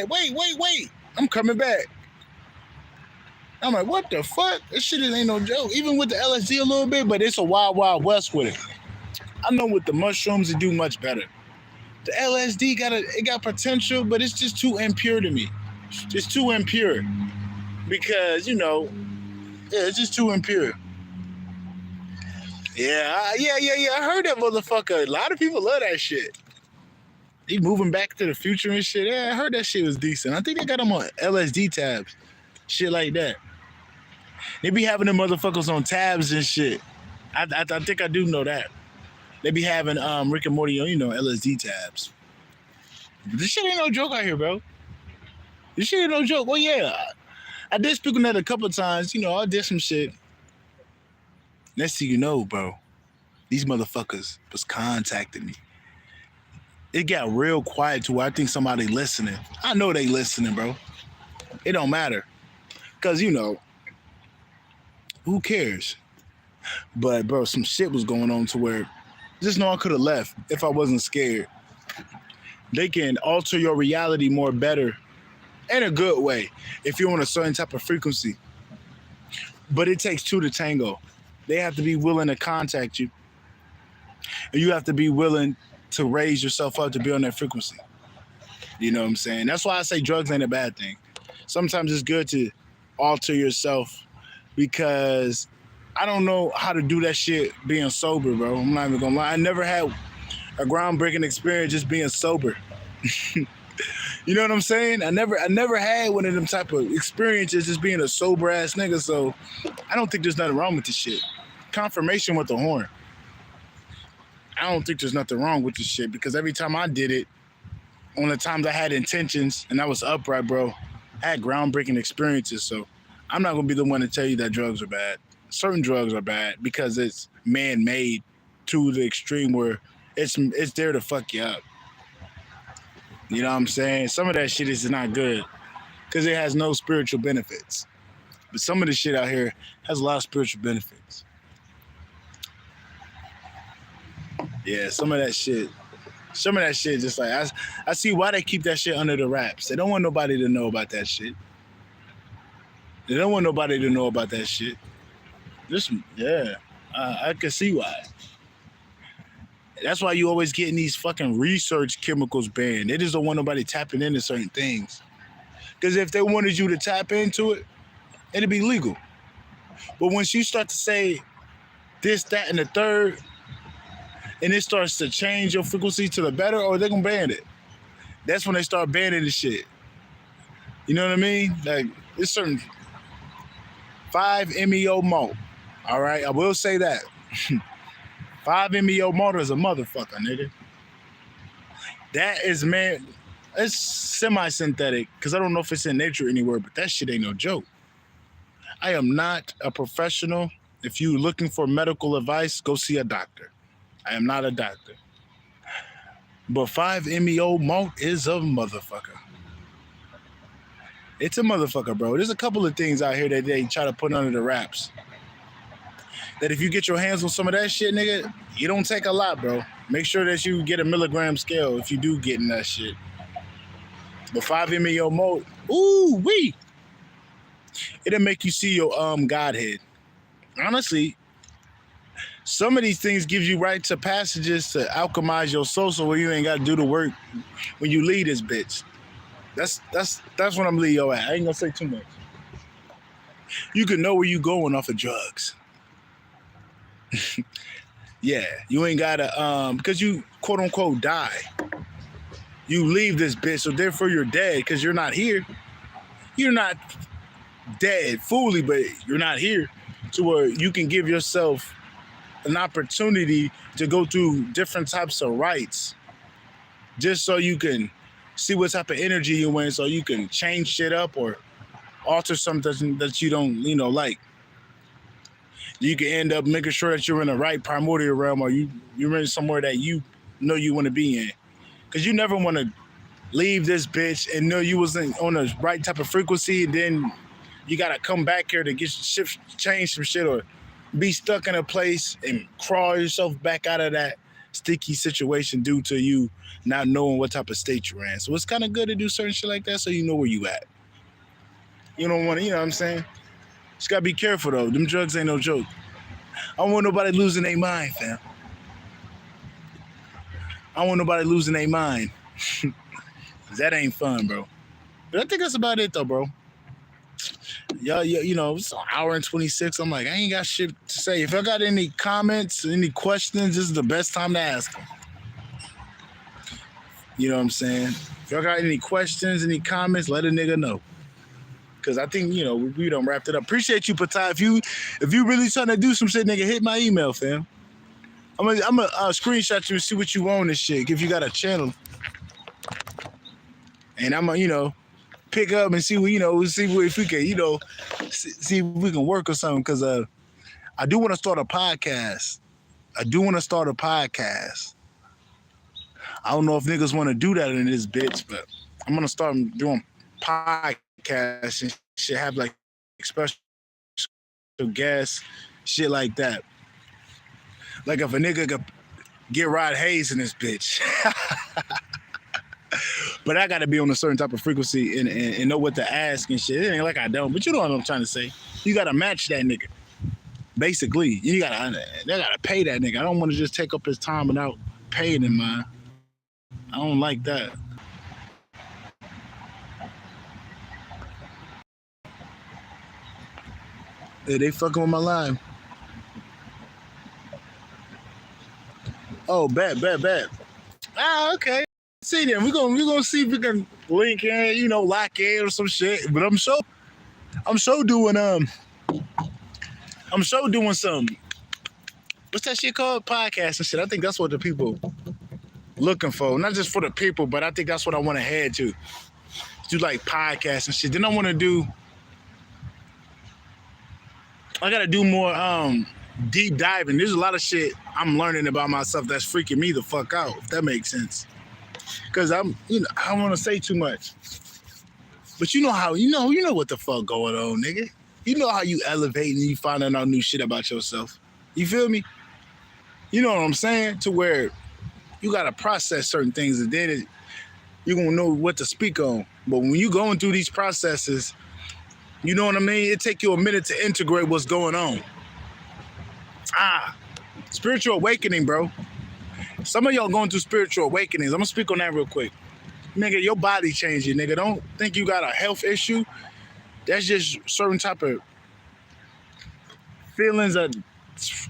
Wait. I'm coming back. I'm like, what the fuck? This shit ain't no joke. Even with the LSD a little bit, but it's a wild, wild west with it. I know with the mushrooms, it do much better. The LSD got potential, but it's just too impure to me. It's too impure. Because, it's just too impure. Yeah. I heard that motherfucker. A lot of people love that shit. He moving back to the future and shit. Yeah, I heard that shit was decent. I think they got them on LSD tabs. Shit like that. They be having them motherfuckers on tabs and shit. I think I do know that. They be having Rick and Morty on, LSD tabs. But this shit ain't no joke out here, bro. This shit ain't no joke. Well, yeah. I did speak on that a couple of times. I did some shit. Next thing you know, bro, these motherfuckers was contacting me. It got real quiet to where I think somebody listening. I know they listening, bro. It don't matter. Because, who cares? But, bro, some shit was going on to where just know I could have left if I wasn't scared. They can alter your reality more better in a good way if you're on a certain type of frequency. But it takes two to tango. They have to be willing to contact you. And you have to be willing to raise yourself up to be on that frequency. You know what I'm saying? That's why I say drugs ain't a bad thing. Sometimes it's good to alter yourself because I don't know how to do that shit being sober, bro. I'm not even gonna lie. I never had a groundbreaking experience just being sober. You know what I'm saying? I never had one of them type of experiences just being a sober ass nigga. So I don't think there's nothing wrong with this shit. Confirmation with the horn. I don't think there's nothing wrong with this shit because every time I did it, on the times I had intentions and I was upright, bro, I had groundbreaking experiences. So I'm not gonna be the one to tell you that drugs are bad. Certain drugs are bad because it's man-made to the extreme where it's there to fuck you up. You know what I'm saying? Some of that shit is not good because it has no spiritual benefits. But some of the shit out here has a lot of spiritual benefits. Yeah, some of that shit just like, I see why they keep that shit under the wraps. They don't want nobody to know about that shit. I can see why. That's why you always getting these fucking research chemicals banned. They just don't want nobody tapping into certain things. Because if they wanted you to tap into it, it'd be legal. But once you start to say this, that, and the third, and it starts to change your frequency to the better, or they're gonna ban it. That's when they start banning the shit. You know what I mean? Like, it's certain 5-MeO malt. All right, I will say that. 5-MeO malt is a motherfucker, nigga. That is, man, it's semi-synthetic, because I don't know if it's in nature anywhere, but that shit ain't no joke. I am not a professional. If you're looking for medical advice, go see a doctor. I am not a doctor. But 5-MeO malt is a motherfucker. It's a motherfucker, bro. There's a couple of things out here that they try to put under the wraps. That if you get your hands on some of that shit, nigga, you don't take a lot, bro. Make sure that you get a milligram scale if you do get in that shit. But 5-MeO malt, ooh wee, it'll make you see your Godhead. Honestly, some of these things gives you rites of passages to alchemize your soul, so where you ain't got to do the work when you leave this bitch. That's what I'm leave yo at. I ain't gonna say too much. You can know where you going off of drugs. Yeah, you ain't gotta because you quote unquote die. You leave this bitch, so therefore you're dead because you're not here. You're not dead fully, but you're not here to where you can give yourself an opportunity to go through different types of rites just so you can see what type of energy you're in, so you can change shit up or alter something that you don't, like. You can end up making sure that you're in the right primordial realm, or you're in somewhere that you know you want to be in. Because you never want to leave this bitch and know you wasn't on the right type of frequency, and then you got to come back here to get shit, change some shit, or be stuck in a place and crawl yourself back out of that sticky situation due to you not knowing what type of state you're in. So it's kind of good to do certain shit like that so you know where you at. You don't want to, you know what I'm saying? Just got to be careful, though. Them drugs ain't no joke. I don't want nobody losing their mind, fam. I don't want nobody losing their mind. That ain't fun, bro. But I think that's about it, though, bro. Yeah, it's an hour and 26. I'm like, I ain't got shit to say. If I got any comments, any questions, this is the best time to ask them. You know what I'm saying? If y'all got any questions, any comments, let a nigga know. Because I think, we done wrapped it up. Appreciate you, Patai. If you really trying to do some shit, nigga, hit my email, fam. I'm gonna screenshot you and see what you want and shit. If you got a channel. And I'm gonna, pick up and see, see if we can, see if we can work or something. Because I do want to start a podcast. I don't know if niggas want to do that in this bitch, but I'm going to start doing podcasts and shit, have like special guests, shit like that. Like if a nigga could get Rod Hayes in this bitch. But I got to be on a certain type of frequency and know what to ask and shit. It ain't like I don't, but you know what I'm trying to say. You got to match that nigga. Basically, they got to pay that nigga. I don't want to just take up his time without paying him, man. I don't like that. Yeah, they fucking with my line. Oh, bet. Ah, okay. See them. We're gonna see if we can link in, lock in or some shit. But I'm sure doing some, what's that shit called? Podcast and shit. I think that's what the people looking for. Not just for the people, but I think that's what I want to head to. Do like podcasts and shit. Then I want to do, I gotta do more deep diving. There's a lot of shit I'm learning about myself that's freaking me the fuck out, if that makes sense. Cause I don't want to say too much. But you know how, you know what the fuck going on, nigga. You know how you elevate and you finding out new shit about yourself. You feel me? You know what I'm saying? To where you gotta process certain things and then you're gonna know what to speak on. But when you going through these processes, you know what I mean? It take you a minute to integrate what's going on. Spiritual awakening, bro. Some of y'all going through spiritual awakenings. I'm gonna speak on that real quick. Nigga, your body changing, nigga. Don't think you got a health issue. That's just certain type of feelings that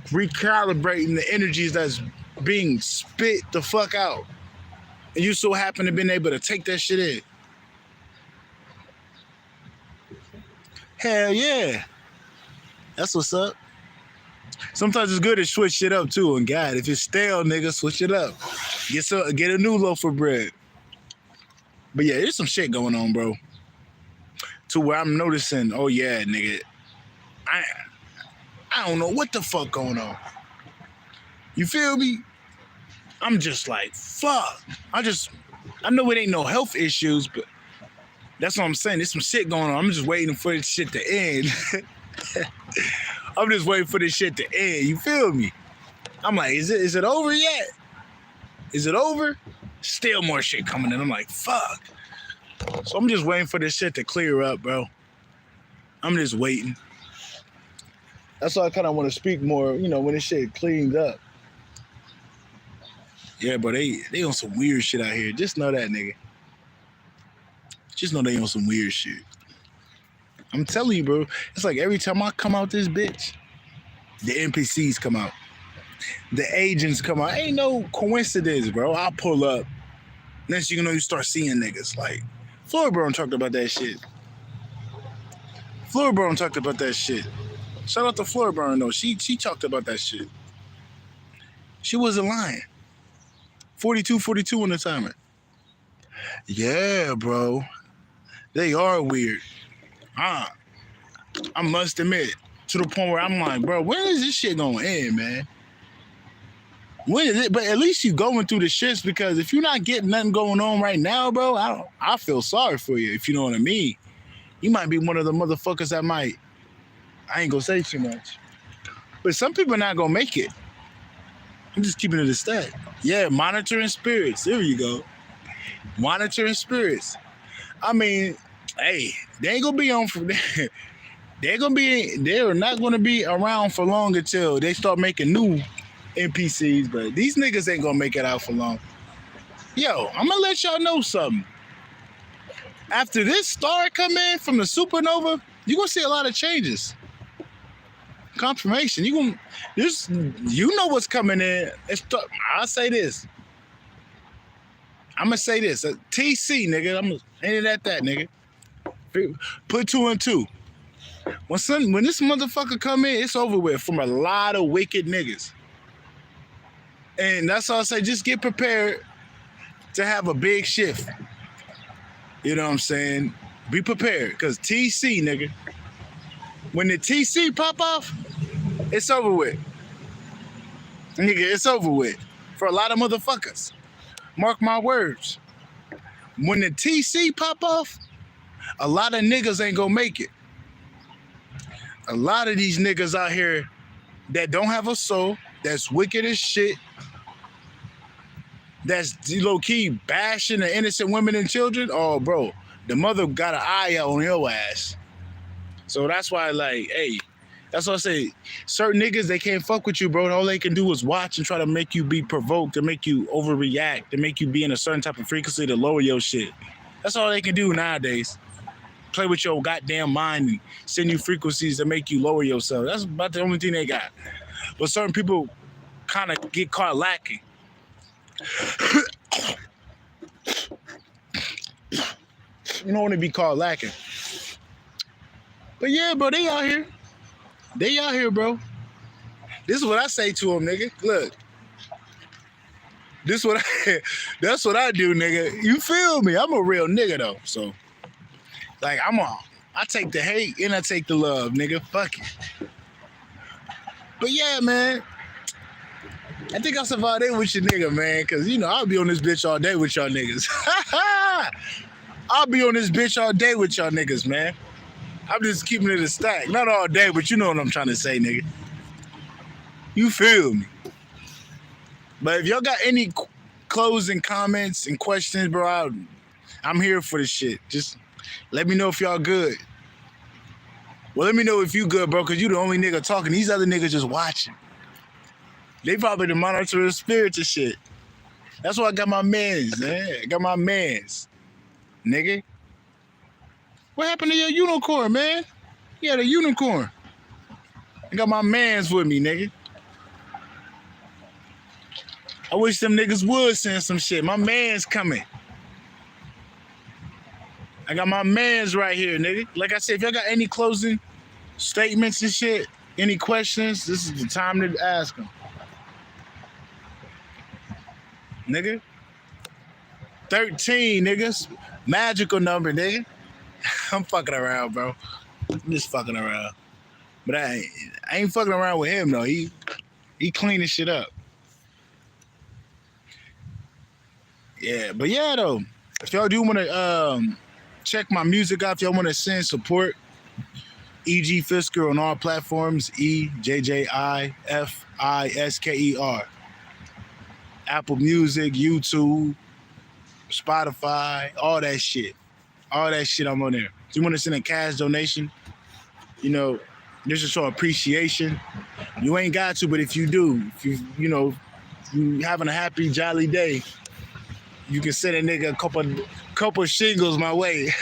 recalibrating the energies that's being spit the fuck out. And you so happen to been able to take that shit in. Hell yeah. That's what's up. Sometimes it's good to switch shit up too. And God, if it's stale, nigga, switch it up. Get a new loaf of bread. But yeah, there's some shit going on, bro. To where I'm noticing, oh yeah, nigga, I don't know what the fuck going on. You feel me? I'm just like, fuck. I know it ain't no health issues, but that's what I'm saying. There's some shit going on. I'm just waiting for this shit to end. I'm just waiting for this shit to end. You feel me? I'm like, is it over yet? Is it over? Still more shit coming in. I'm like, fuck. So I'm just waiting for this shit to clear up, bro. I'm just waiting. That's why I kind of want to speak more, when this shit cleans up. Yeah, but they on some weird shit out here. Just know that, nigga. Just know they on some weird shit. I'm telling you, bro. It's like every time I come out this bitch, the NPCs come out. The agents come out. Ain't no coincidence, bro. I'll pull up. Next you know, you start seeing niggas. Like, Floyd Brown talked about that shit. Shout out to Floyd Brown, though. She talked about that shit. She wasn't lying. 42 on the timer. Yeah, bro. They are weird. I must admit, to the point where I'm like, bro, when is this shit gonna end, man? When is it? But at least you going through the shits, because if you're not getting nothing going on right now, bro, I feel sorry for you, if you know what I mean. You might be one of the motherfuckers that might. I ain't gonna say too much, but some people are not gonna make it. I'm just keeping it a stat. Yeah, monitoring spirits. There you go. Monitoring spirits. I mean, hey, they ain't gonna be on for. They're not gonna be around for long until they start making new NPCs. But these niggas ain't gonna make it out for long. Yo, I'm gonna let y'all know something. After this star come in from the supernova, you gonna see a lot of changes. Confirmation. You know what's coming in. I'll say this. I'm gonna say this. TC, nigga. I'm gonna end it at that, nigga. Put 2 and 2. When this motherfucker come in, it's over with from a lot of wicked niggas. And that's all I say. Just get prepared to have a big shift. You know what I'm saying? Be prepared, because TC, nigga. When the TC pop off, it's over with. Nigga, it's over with. For a lot of motherfuckers. Mark my words. When the TC pop off, a lot of niggas ain't gonna make it. A lot of these niggas out here that don't have a soul, that's wicked as shit, that's low-key bashing the innocent women and children, oh, bro, the mother got an eye out on your ass. So that's why, like, hey, that's what I say. Certain niggas, they can't fuck with you, bro. And all they can do is watch and try to make you be provoked, to make you overreact, to make you be in a certain type of frequency to lower your shit. That's all they can do nowadays. Play with your goddamn mind and send you frequencies to make you lower yourself. That's about the only thing they got. But certain people kind of get caught lacking. You don't want to be caught lacking. But yeah, bro, they out here. They out here, bro. This is what I say to them, nigga. Look. That's what I do, nigga. You feel me? I'm a real nigga, though. So, like, I take the hate and I take the love, nigga. Fuck it. But yeah, man. I think I'll survive there with your nigga, man. Because, you know, I'll be on this bitch all day with y'all niggas. I'll be on this bitch all day with y'all niggas, man. I'm just keeping it a stack. Not all day, but you know what I'm trying to say, nigga. You feel me? But if y'all got any closing comments and questions, bro, I'm here for the shit. Just let me know if y'all good. Well, let me know if you good, bro, because you the only nigga talking. These other niggas just watching. They probably the monitoring spirits and shit. That's why I got my mans, man. I got my mans. Nigga. What happened to your unicorn, man? You had a unicorn. I got my mans with me, nigga. I wish them niggas would send some shit. My man's coming. I got my mans right here, nigga. Like I said, if y'all got any closing statements and shit, any questions, this is the time to ask them. Nigga. 13, niggas. Magical number, nigga. I'm fucking around, bro. I'm just fucking around. But I ain't fucking around with him, though. He cleaning shit up. Yeah, but yeah, though. If y'all do want to check my music out, if y'all want to send support, E.G. Fisker on all platforms, EJJIFISKER. Apple Music, YouTube, Spotify, all that shit. All that shit, I'm on there. If you want to send a cash donation, you know, just to show appreciation. You ain't got to, but if you do, if you having a happy, jolly day, you can send a nigga a couple shingles my way.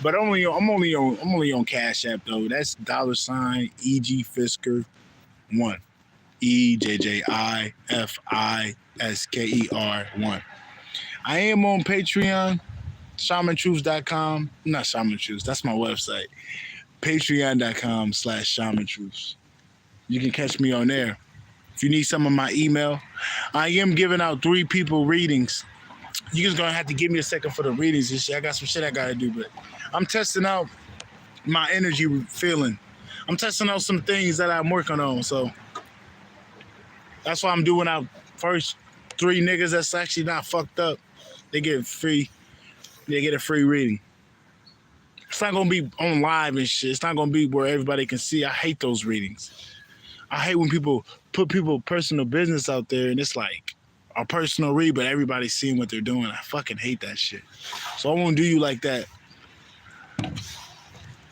But I'm only on Cash App though. That's $ EG Fisker 1. EJJIFISKER 1. I am on Patreon, ShamanTruths.com. Not Shaman Truths, that's my website. Patreon.com/ShamanTruths. You can catch me on there. If you need some of my email, I am giving out 3 people readings. You just gonna have to give me a second for the readings and shit. I got some shit I gotta do, but I'm testing out my energy feeling. I'm testing out some things that I'm working on, so that's why I'm doing out first 3 niggas that's actually not fucked up. They get a free reading. It's not gonna be on live and shit. It's not gonna be where everybody can see. I hate those readings. I hate when people put people's personal business out there and it's like a personal read, but everybody's seeing what they're doing. I fucking hate that shit. So I won't do you like that.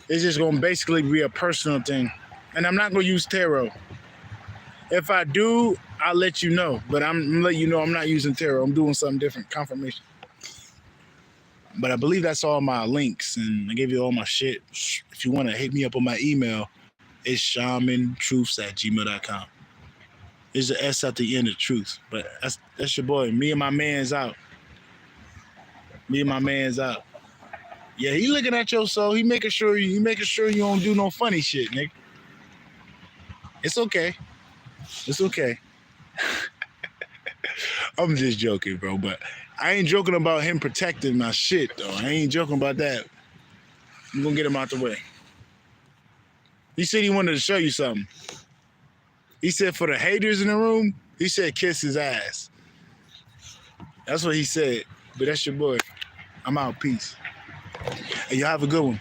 It's just gonna basically be a personal thing. And I'm not gonna use tarot. If I do, I'll let you know. But I'm letting you know I'm not using tarot. I'm doing something different. Confirmation. But I believe that's all my links, and I gave you all my shit. If you want to hit me up on my email, it's shamantruths@gmail.com. There's an S at the end of truth. But that's your boy. Me and my man's out. Yeah, he looking at your soul. He making sure you don't do no funny shit, nigga. It's okay. I'm just joking, bro, but I ain't joking about him protecting my shit, though. I ain't joking about that. I'm gonna get him out the way. He said he wanted to show you something. He said for the haters in the room, he said kiss his ass. That's what he said. But that's your boy. I'm out. Peace. And y'all have a good one.